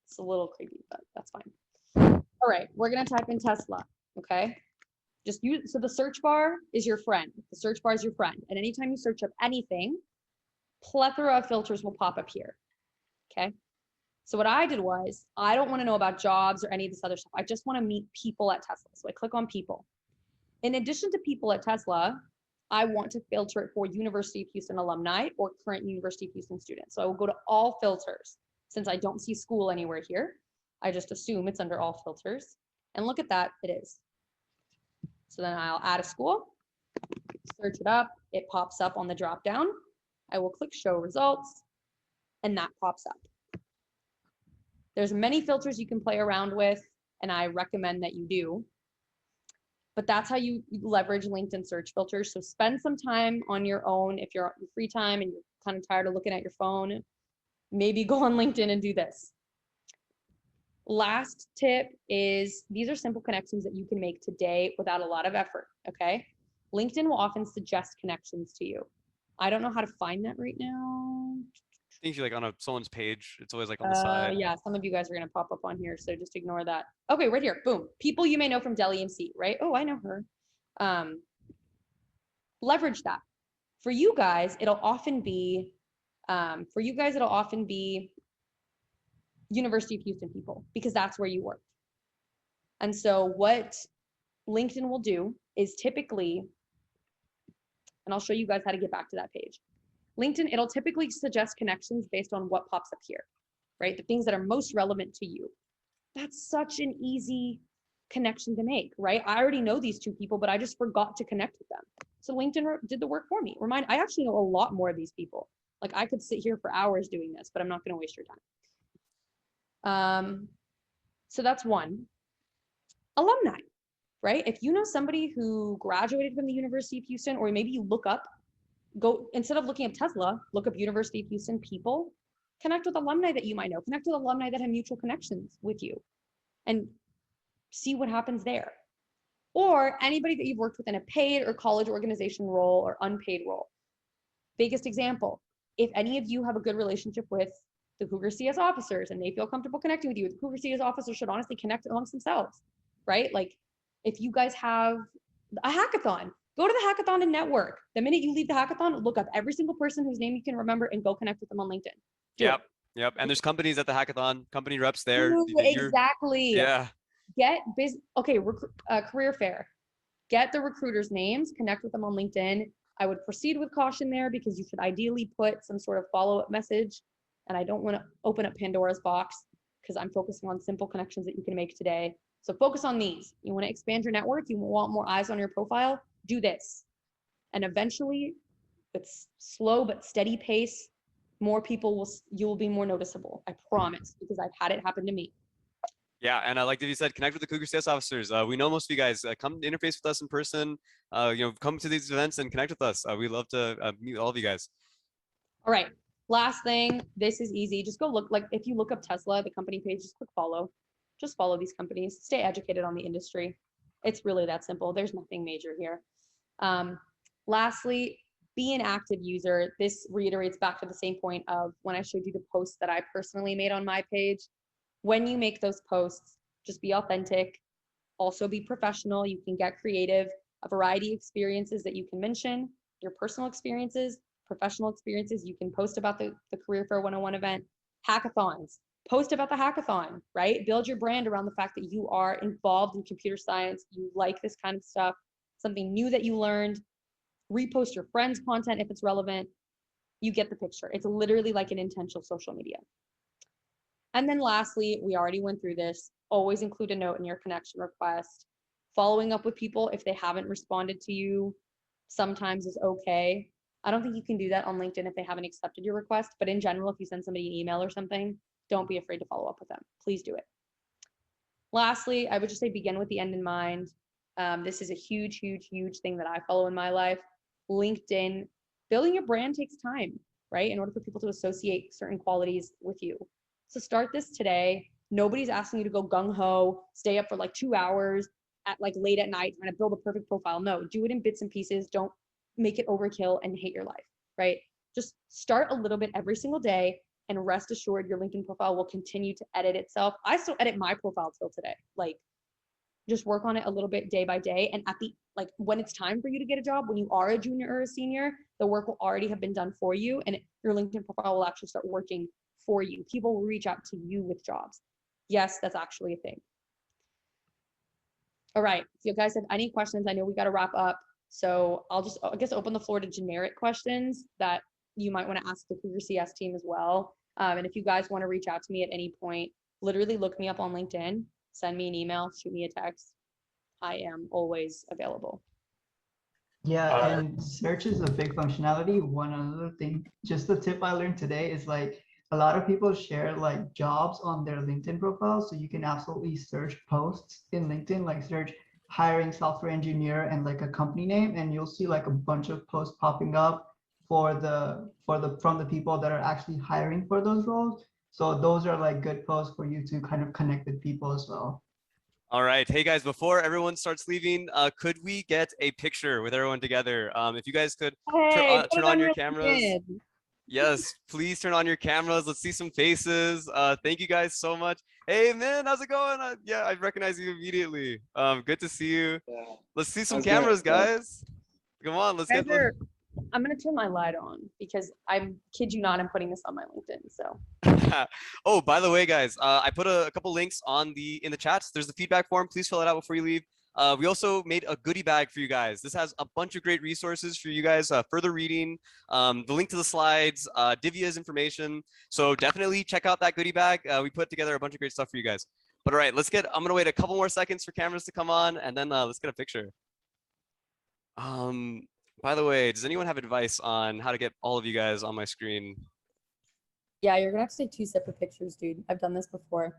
It's a little creepy, but that's fine. All right, we're gonna type in Tesla, okay? Just use, so the search bar is your friend. The search bar is your friend. And anytime you search up anything, plethora of filters will pop up here, okay? So what I did was, I don't wanna know about jobs or any of this other stuff. I just wanna meet people at Tesla. So I click on people. In addition to people at Tesla, I want to filter it for University of Houston alumni or current University of Houston students. So I will go to all filters. Since I don't see school anywhere here, I just assume it's under all filters. And look at that, it is. So then I'll add a school, search it up, it pops up on the drop down. I will click show results, and that pops up. There's many filters you can play around with, and I recommend that you do. But that's how you leverage LinkedIn search filters. So spend some time on your own if you're on free time and you're kind of tired of looking at your phone. Maybe go on LinkedIn and do this. Last tip is these are simple connections that you can make today without a lot of effort, okay? LinkedIn will often suggest connections to you. I don't know how to find that right now. I think if you're like on someone's page, it's always like on the side. Yeah, some of you guys are gonna pop up on here, so just ignore that. Okay, right here, boom. People you may know from Deli MC, right? Oh, I know her. Leverage that. For you guys, it'll often be, University of Houston people, because that's where you work. And so what LinkedIn will do is typically, and I'll show you guys how to get back to that page. LinkedIn, it'll typically suggest connections based on what pops up here, right? The things that are most relevant to you. That's such an easy connection to make, right? I already know these two people, but I just forgot to connect with them. So LinkedIn did the work for me. I actually know a lot more of these people. Like I could sit here for hours doing this, but I'm not gonna waste your time. So that's one. Alumni, right? If you know somebody who graduated from the University of Houston, or maybe you instead of looking up Tesla, look up University of Houston people, connect with alumni that you might know, connect with alumni that have mutual connections with you, and see what happens there. Or anybody that you've worked with in a paid or college organization role or unpaid role. Biggest example, if any of you have a good relationship with the CougarCS officers and they feel comfortable connecting with you, the CougarCS officers should honestly connect amongst themselves, right? Like if you guys have a hackathon, go to the hackathon and network. The minute you leave the hackathon, look up every single person whose name you can remember and go connect with them on LinkedIn. Yep. And there's companies at the hackathon, company reps there. Exactly. Yeah. Career fair. Get the recruiters' names, connect with them on LinkedIn. I would proceed with caution there because you should ideally put some sort of follow-up message. And I don't want to open up Pandora's box because I'm focusing on simple connections that you can make today. So focus on these. You want to expand your network, you want more eyes on your profile, do this. And eventually, with slow but steady pace, you will be more noticeable. I promise, because I've had it happen to me. Yeah, and like Divvya said, connect with the CougarCS officers. We know most of you guys. Come interface with us in person. Come to these events and connect with us. We love to meet all of you guys. All right, last thing. This is easy. Just go look. Like if you look up Tesla, the company page, just click follow. Just follow these companies. Stay educated on the industry. It's really that simple. There's nothing major here. Lastly, be an active user. This reiterates back to the same point of when I showed you the posts that I personally made on my page. When you make those posts, just be authentic, also be professional. You can get creative, a variety of experiences that you can mention, your personal experiences, professional experiences. You can post about the Career Fair 101 event, hackathons, post about the hackathon, right? Build your brand around the fact that you are involved in computer science, you like this kind of stuff, something new that you learned, repost your friends' content if it's relevant. You get the picture. It's literally like an intentional social media. And then lastly, we already went through this, always include a note in your connection request. Following up with people if they haven't responded to you sometimes is okay. I don't think you can do that on LinkedIn if they haven't accepted your request, but in general, if you send somebody an email or something, don't be afraid to follow up with them. Please do it. Lastly, I would just say begin with the end in mind. This is a huge, huge, huge thing that I follow in my life. LinkedIn, building your brand takes time, right? In order for people to associate certain qualities with you. So start this today. Nobody's asking you to go gung-ho, stay up for like 2 hours at like late at night trying to build a perfect profile. No, do it in bits and pieces. Don't make it overkill and hate your life, right? Just start a little bit every single day and rest assured your LinkedIn profile will continue to edit itself. I still edit my profile till today. Like just work on it a little bit day by day. And at the, like when it's time for you to get a job, when you are a junior or a senior, the work will already have been done for you and your LinkedIn profile will actually start working for you. People will reach out to you with jobs. Yes, that's actually a thing. All right, if you guys have any questions, I know we got to wrap up. So I'll just, I guess, open the floor to generic questions that you might want to ask the CougarCS team as well. And if you guys want to reach out to me at any point, literally look me up on LinkedIn, send me an email, shoot me a text. I am always available. Yeah, and search is a big functionality. One other thing, just the tip I learned today is like a lot of people share like jobs on their LinkedIn profile. So you can absolutely search posts in LinkedIn, like search hiring software engineer and like a company name, and you'll see like a bunch of posts popping up from the people that are actually hiring for those roles. So those are like good posts for you to kind of connect with people as well. All right. Hey guys, before everyone starts leaving, could we get a picture with everyone together? If you guys could turn on your cameras. Yes, please turn on your cameras. Let's see some faces. Thank you guys so much. Hey man, how's it going? Yeah, I recognize you immediately. Good to see you. Yeah. Let's see some How's it cameras, going? guys. Come on, let's Guys get. are- I'm gonna turn my light on because I'm kid you not, I'm putting this on my LinkedIn. So Oh, by the way, guys, I put a couple links in the chats. There's the feedback form. Please fill it out before you leave. We also made a goodie bag for you guys. This has a bunch of great resources for you guys, further reading, the link to the slides, Divvya's information. So definitely check out that goodie bag. We put together a bunch of great stuff for you guys. But all right, I'm gonna wait a couple more seconds for cameras to come on, and then let's get a picture. By the way, does anyone have advice on how to get all of you guys on my screen? yeah, you're gonna have to take 2 separate pictures, dude. I've done this before.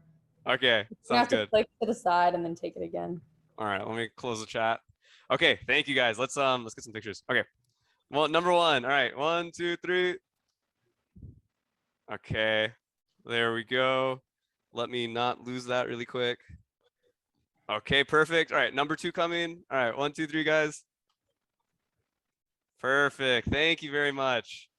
Okay, You're gonna sounds have to good. click to the side and then take it again. All right, let me close the chat. Okay, thank you guys. Let's get some pictures. Okay. Well, number 1. All right, 1, 2, 3. Okay, there we go. Let me not lose that really quick. Okay, perfect. All right, number 2 coming. All right, 1, 2, 3, guys. Perfect. Thank you very much.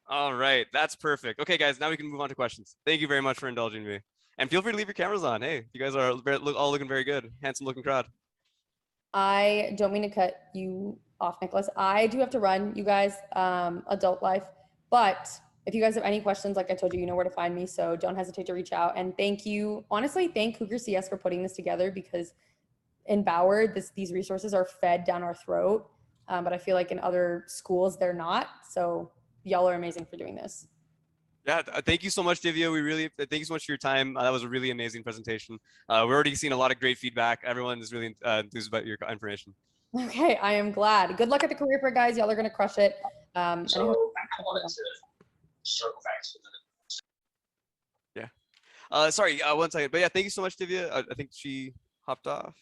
All right, that's perfect. Okay, guys, now we can move on to questions. Thank you very much for indulging me. And feel free to leave your cameras on. Hey, you guys are all looking very good. Handsome looking crowd. I don't mean to cut you off, Nykolas. I do have to run, you guys, adult life. But if you guys have any questions, like I told you, you know where to find me. So don't hesitate to reach out. And thank you. Honestly, thank CougarCS for putting this together because in Bauer, these resources are fed down our throat. But I feel like in other schools, they're not. So y'all are amazing for doing this. Yeah, thank you so much, Divvya. We really thank you so much for your time. That was a really amazing presentation. We're already seeing a lot of great feedback. Everyone is really enthused about your information. Okay, I am glad. Good luck at the career fair, guys. Y'all are gonna crush it. And I hope- I wanted to circle back to the Yeah. Sorry, 1 second. But yeah, thank you so much, Divvya. I think she hopped off.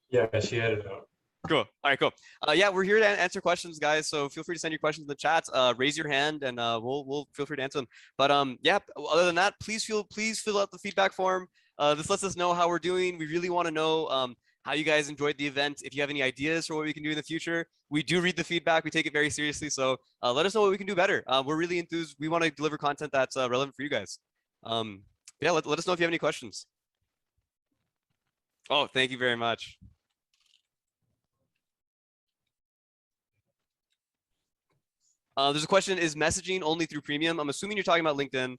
Yeah, she headed out. Cool. All right, cool. Yeah, we're here to answer questions, guys. So feel free to send your questions in the chat. Raise your hand, and we'll feel free to answer them. But yeah, other than that, please fill out the feedback form. This lets us know how we're doing. We really want to know how you guys enjoyed the event. If you have any ideas for what we can do in the future, we do read the feedback. We take it very seriously. So let us know what we can do better. We're really enthused. We want to deliver content that's relevant for you guys. Yeah, let us know if you have any questions. Oh, thank you very much. There's a question, is messaging only through premium? I'm assuming you're talking about LinkedIn.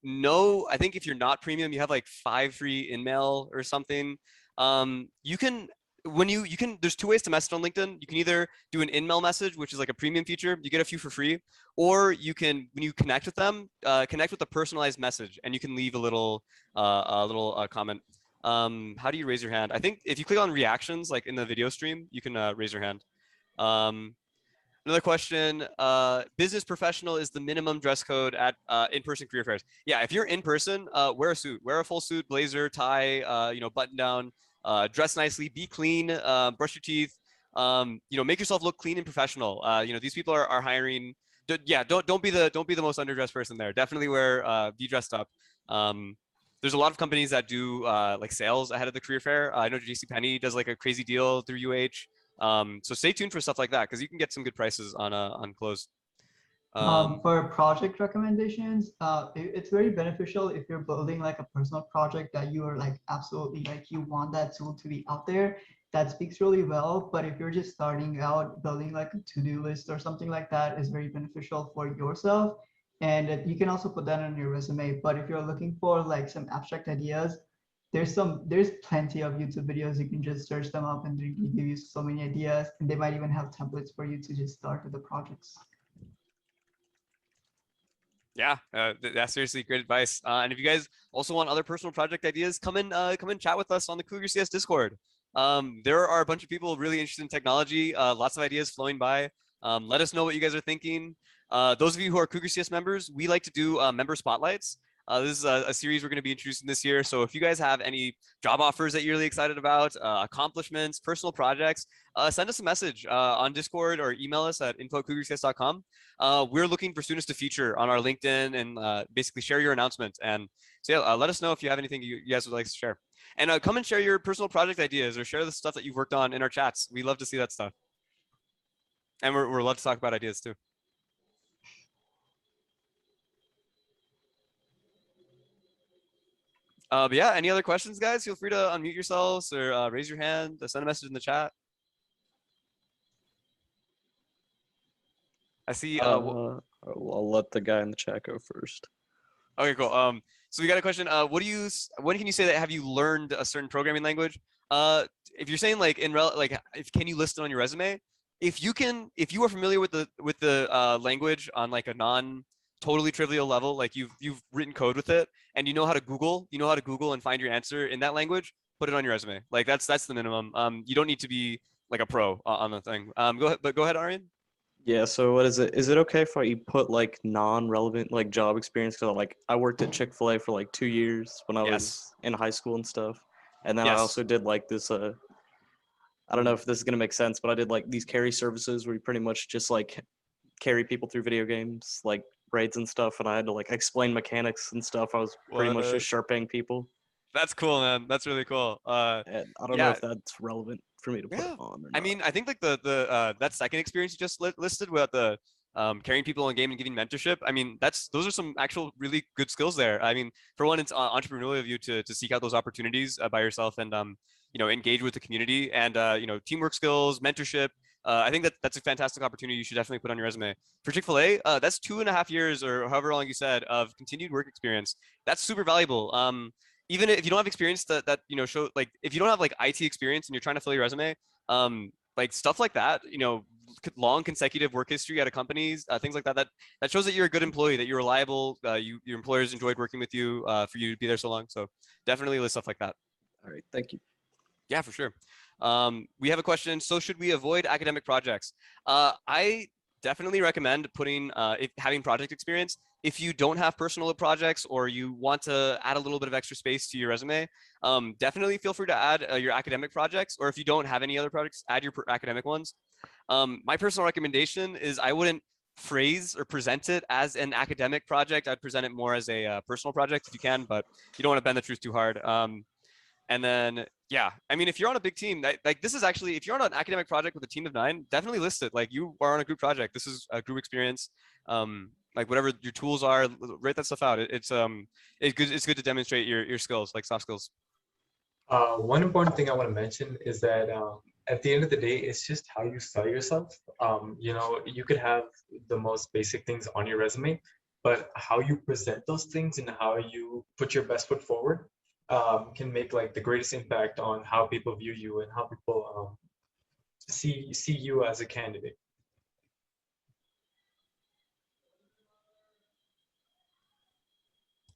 No, I think if you're not premium, you have like 5 free in-mail or something. You can, there's 2 ways to message on LinkedIn. You can either do an in-mail message, which is like a premium feature. You get a few for free. Or you can, when you connect with them, connect with a personalized message and you can leave a little comment. How do you raise your hand? I think if you click on reactions, like in the video stream, you can raise your hand. Another question, business professional is the minimum dress code at in-person career fairs. Yeah, if you're in person, wear a suit, wear a full suit, blazer, tie, button down, dress nicely, be clean, brush your teeth, make yourself look clean and professional. These people are hiring. Yeah, don't be the most underdressed person there. Definitely be dressed up. There's a lot of companies that do like sales ahead of the career fair. I know JCPenney does like a crazy deal through UH. So stay tuned for stuff like that because you can get some good prices on clothes. For project recommendations, it's very beneficial if you're building like a personal project that you are like absolutely like you want that tool to be out there. That speaks really well. But if you're just starting out, building like a to-do list or something like that is very beneficial for yourself. And you can also put that on your resume. But if you're looking for like some abstract ideas, there's plenty of YouTube videos. You can just search them up and they give you so many ideas, and they might even have templates for you to just start with the projects. Yeah, that's seriously great advice. And if you guys also want other personal project ideas, come and chat with us on the CougarCS Discord. There are a bunch of people really interested in technology, lots of ideas flowing by. Let us know what you guys are thinking. Those of you who are CougarCS members, we like to do member spotlights. This is a series we're going to be introducing this year. So if you guys have any job offers that you're really excited about, accomplishments, personal projects, send us a message on Discord or email us at info@cougarcs.com. We're looking for students to feature on our LinkedIn and basically share your announcement. And so yeah, let us know if you have anything you guys would like to share. And come and share your personal project ideas or share the stuff that you've worked on in our chats. We love to see that stuff. And we're love to talk about ideas too. But yeah, any other questions, guys? Feel free to unmute yourselves or raise your hand, send a message in the chat. I see. I'll let the guy in the chat go first. Okay, cool. So we got a question. When can you say that have you learned a certain programming language? If you're saying like can you list it on your resume? If you are familiar with the language on like a totally trivial level, like you've written code with it and you know how to Google and find your answer in that language, put it on your resume. Like that's the minimum. You don't need to be like a pro on the thing. Go ahead, Arian. Yeah, so what is it? Is it okay if I put like non-relevant like job experience? Because like I worked at Chick-fil-A for like 2 years when I was in high school and stuff, and then I also did like this. I don't know if this is gonna make sense, but I did like these carry services where you pretty much just like carry people through video games, like raids and stuff, and I had to like explain mechanics and stuff. I was pretty much just sharpening people. That's cool, man. That's really cool. And I don't know if that's relevant for me to put it on or not. I mean, I think like the that second experience you just listed with the carrying people in game and giving mentorship. I mean, those are some actual really good skills there. I mean, for one, it's entrepreneurial of you to seek out those opportunities by yourself and engage with the community and teamwork skills, mentorship. I think that's a fantastic opportunity. You should definitely put on your resume. For Chick-fil-A, that's 2.5 years or however long you said of continued work experience. That's super valuable. Even if you don't have experience that show, like if you don't have like IT experience and you're trying to fill your resume, like stuff like that, long consecutive work history at a companies, things like that shows that you're a good employee, that you're reliable, your employers enjoyed working with you, for you to be there so long. So definitely list stuff like that. All right, thank you. Yeah, for sure. We have a question. So should we avoid academic projects? I definitely recommend having project experience. If you don't have personal projects or you want to add a little bit of extra space to your resume, definitely feel free to add your academic projects. Or if you don't have any other projects, add your academic ones. My personal recommendation is I wouldn't phrase or present it as an academic project. I'd present it more as a personal project if you can, but you don't want to bend the truth too hard. And then, yeah, I mean, if you're on a big team, like this is actually, if you're on an academic project with a team of 9, definitely list it. Like you are on a group project. This is a group experience. Like whatever your tools are, write that stuff out. It's good to demonstrate your skills, like soft skills. One important thing I want to mention is that at the end of the day, it's just how you sell yourself. You could have the most basic things on your resume, but how you present those things and how you put your best foot forward can make like the greatest impact on how people view you and how people see you as a candidate.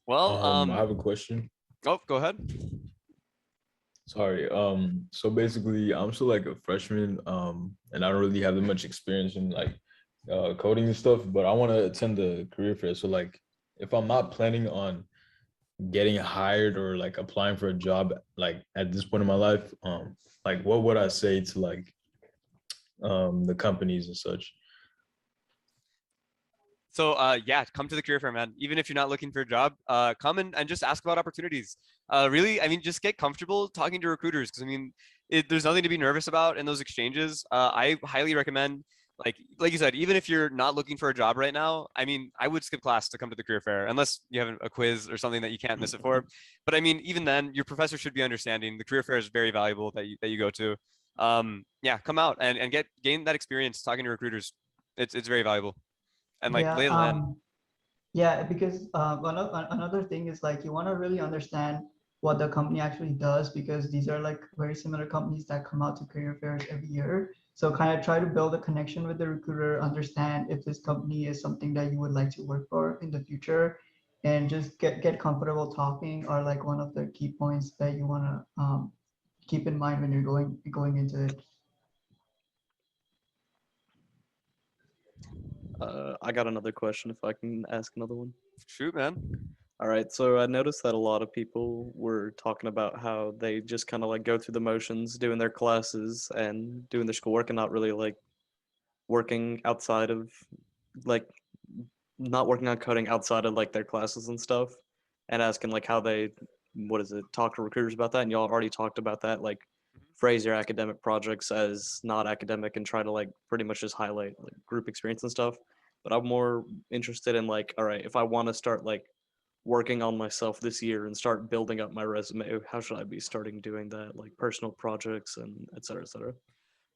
Well, I have a question. Oh, go ahead. Sorry. So basically, I'm still like a freshman, and I don't really have that much experience in like coding and stuff. But I want to attend the career fair. So like, if I'm not planning on getting hired or like applying for a job like at this point in my life, like what would I say to like the companies and such? So yeah, come to the career fair, man. Even if you're not looking for a job, come and just ask about opportunities. Really, I mean, just get comfortable talking to recruiters because I mean, there's nothing to be nervous about in those exchanges. I highly recommend, like you said, even if you're not looking for a job right now, I mean, I would skip class to come to the career fair unless you have a quiz or something that you can't miss it for. But I mean, even then, your professor should be understanding. The career fair is very valuable that you go to. Yeah, come out and gain that experience talking to recruiters. It's very valuable. And like lay the land. Yeah, because another thing is like you want to really understand what the company actually does because these are like very similar companies that come out to career fairs every year. So kind of try to build a connection with the recruiter, understand if this company is something that you would like to work for in the future, and just get comfortable talking are like one of the key points that you want to keep in mind when you're going into it. I got another question if I can ask another one. Shoot, man. All right, so I noticed that a lot of people were talking about how they just kind of like go through the motions, doing their classes and doing their schoolwork, and not really like working outside of like not working on coding outside of like their classes and stuff, and asking like how they, what is it, talk to recruiters about that. And y'all already talked about that, like phrase your academic projects as not academic and try to like pretty much just highlight like group experience and stuff. But I'm more interested in like, all right, if I want to start like working on myself this year and start building up my resume, how should I be starting doing that? Like personal projects and et cetera, et cetera.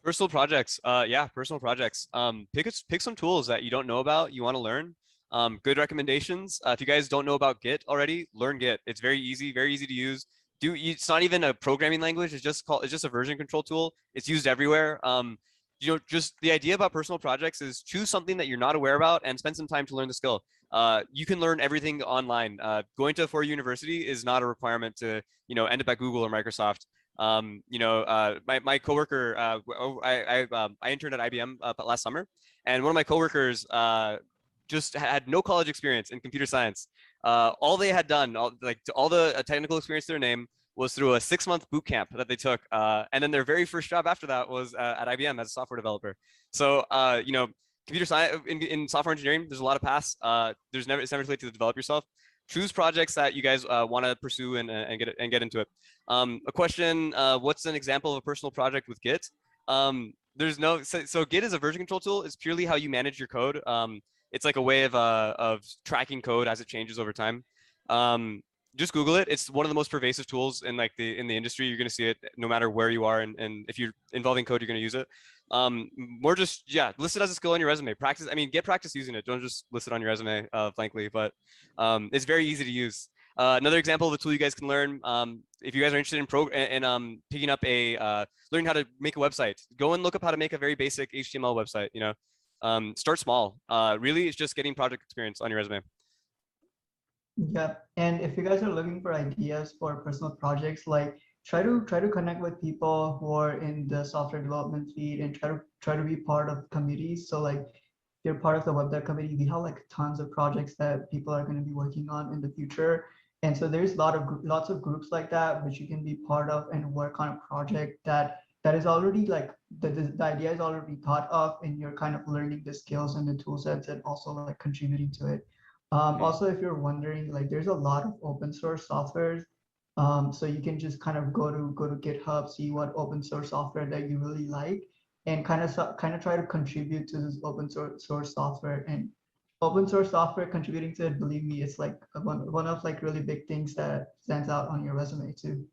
Personal projects. Yeah, personal projects. Pick some tools that you don't know about, you want to learn. Good recommendations. If you guys don't know about Git already, learn Git. It's very easy to use. It's not even a programming language. It's just a version control tool. It's used everywhere. Just the idea about personal projects is choose something that you're not aware about and spend some time to learn the skill. You can learn everything online. Going to a four-year university is not a requirement to, end up at Google or Microsoft. My coworker, I interned at IBM last summer, and one of my coworkers just had no college experience in computer science. All they had done, all the technical experience to their name, was through a 6-month boot camp that they took, and then their very first job after that was at IBM as a software developer. So, computer science in software engineering, there's a lot of paths. It's never too late to develop yourself. Choose projects that you guys want to pursue and get into it. A question: what's an example of a personal project with Git? So Git is a version control tool. It's purely how you manage your code. It's like a way of tracking code as it changes over time. Just Google it. It's one of the most pervasive tools in the industry. You're going to see it no matter where you are, and if you're involving code, you're going to use it. More just list it as a skill on your resume. Practice. I mean, get practice using it. Don't just list it on your resume blankly. But it's very easy to use. Another example of a tool you guys can learn, if you guys are interested in picking up learning how to make a website, go and look up how to make a very basic HTML website. Start small. Really, it's just getting project experience on your resume. Yeah, and if you guys are looking for ideas for personal projects, like try to connect with people who are in the software development field and try to be part of committees. So like if you're part of the web dev committee, we have like tons of projects that people are going to be working on in the future. And so there's lots of groups like that which you can be part of and work on a project that is already like the idea is already thought of, and you're kind of learning the skills and the tool sets and also like contributing to it. Also, if you're wondering, like there's a lot of open source softwares. So you can just kind of go to GitHub, see what open source software that you really like, and kind of try to contribute to this open source software. And open source software contributing to it, believe me, it's like one of like really big things that stands out on your resume too.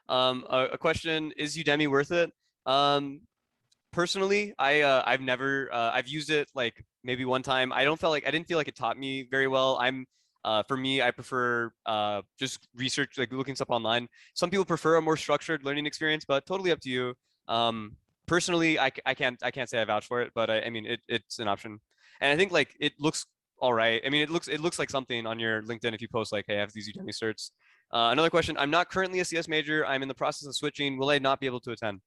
A question: is Udemy worth it? Personally, I've used it like maybe one time. I didn't feel like it taught me very well. For me, I prefer just research, like looking stuff online. Some people prefer a more structured learning experience, but totally up to you. Personally, I can't say I vouch for it, but I mean it's an option, and I think like it looks all right. I mean it looks like something on your LinkedIn if you post like, hey, I have these Udemy certs. Another question: I'm not currently a CS major. I'm in the process of switching. Will I not be able to attend?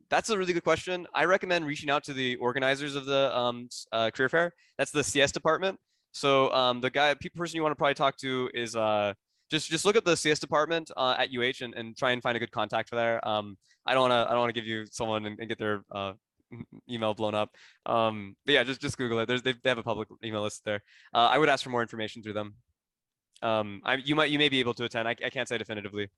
That's a really good question. I recommend reaching out to the organizers of the career fair. That's the CS department. So the person you want to probably talk to is just look at the CS department at UH and try and find a good contact for there. I don't want to give you someone and get their email blown up. But yeah, just Google it. They have a public email list there. I would ask for more information through them. You may be able to attend. I can't say definitively.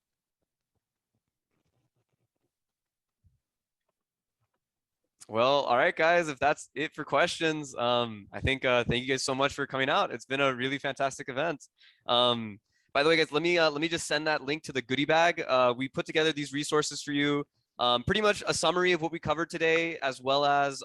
Well, all right, guys, if that's it for questions, I think thank you guys so much for coming out. It's been a really fantastic event. By the way, guys, let me just send that link to the goodie bag. We put together these resources for you, pretty much a summary of what we covered today, as well as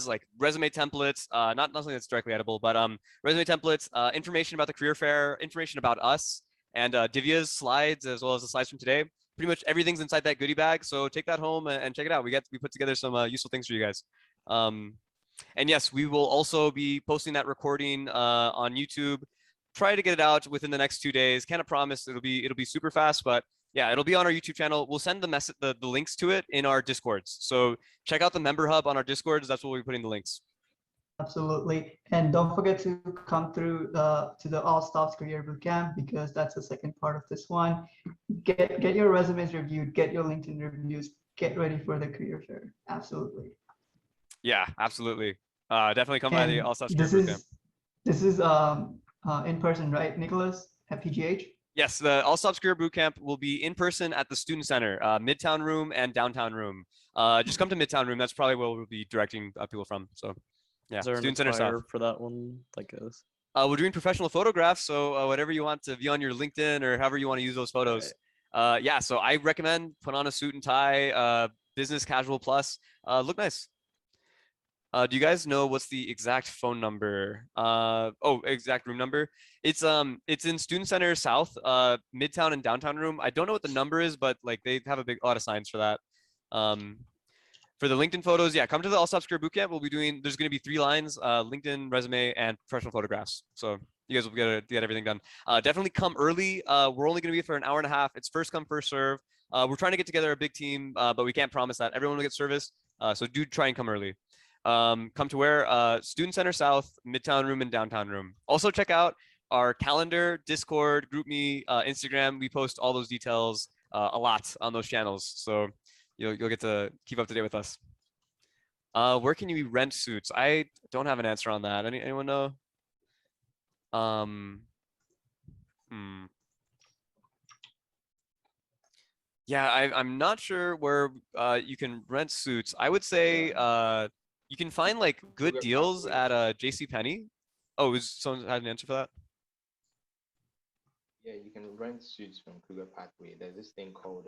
like resume templates, not something that's directly editable, but resume templates, information about the career fair, information about us, and Divya's slides, as well as the slides from today. Pretty much everything's inside that goodie bag, so take that home and check it out. We put together some useful things for you guys. And yes, we will also be posting that recording on YouTube. Try to get it out within the next 2 days. Can't promise it'll be super fast, but yeah, it'll be on our YouTube channel. We'll send the links to it in our Discords. So check out the member hub on our Discords. That's where we'll be putting the links. Absolutely. And don't forget to come through to the All Stops Career Bootcamp, because that's the second part of this one. Get your resumes reviewed, get your LinkedIn reviews, get ready for the career fair. Absolutely. Yeah, absolutely. Definitely come by the And All Stops Career Bootcamp. this is in person, right, Nicholas, at PGH? Yes, the All Stops Career Bootcamp will be in person at the Student Center, Midtown Room and Downtown Room. Just come to Midtown Room. That's probably where we'll be directing people from. So, yeah, Is there Student an Center South. attire for that one? Like this? We're doing professional photographs, so whatever you want to view on your LinkedIn or however you want to use those photos. Yeah, so I recommend put on a suit and tie, business casual plus, look nice. Do you guys know what's the exact phone number? Oh, exact room number. It's in Student Center South, Midtown and Downtown Room. I don't know what the number is, but like they have a lot of signs for that. For the LinkedIn photos, yeah, come to the All Stops Career Bootcamp. We'll be doing. There's going to be 3 lines: LinkedIn, resume, and professional photographs. So you guys will get everything done. Definitely come early. We're only going to be for an hour and a half. It's first come, first serve. We're trying to get together a big team, but we can't promise that everyone will get service. So do try and come early. Come to where? Student Center South, Midtown Room, and Downtown Room. Also check out our calendar, Discord, GroupMe, Instagram. We post all those details a lot on those channels. So you'll get to keep up to date with us. Where can you rent suits? I don't have an answer on that. Anyone know? Yeah, I'm not sure where you can rent suits. I would say you can find like good deals at JCPenney. Oh, is someone had an answer for that? Yeah, you can rent suits from Cougar Pathway. There's this thing called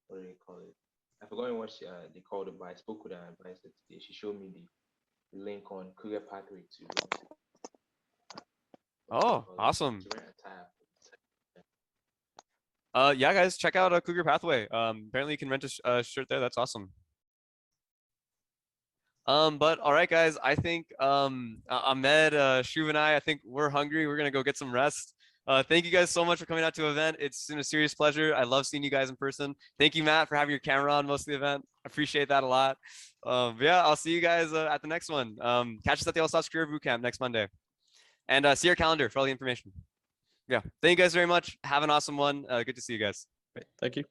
what do they call it? I forgot what they called it, but I spoke with an advisor today. She showed me the link on Cougar Pathway to rent it. Oh, awesome. To rent a tab. Yeah, guys, check out Cougar Pathway. Apparently you can rent a shirt there. That's awesome. But all right, guys, I think Ahmed, Shubh, and I think we're hungry. We're gonna go get some rest. Thank you guys so much for coming out to the event. It's been a serious pleasure. I love seeing you guys in person. Thank you, Matt, for having your camera on most of the event. I appreciate that a lot. Yeah, I'll see you guys at the next one. Catch us at the All Stops Career Bootcamp next Monday. And see our calendar for all the information. Yeah, thank you guys very much. Have an awesome one. Good to see you guys. Great. Thank you.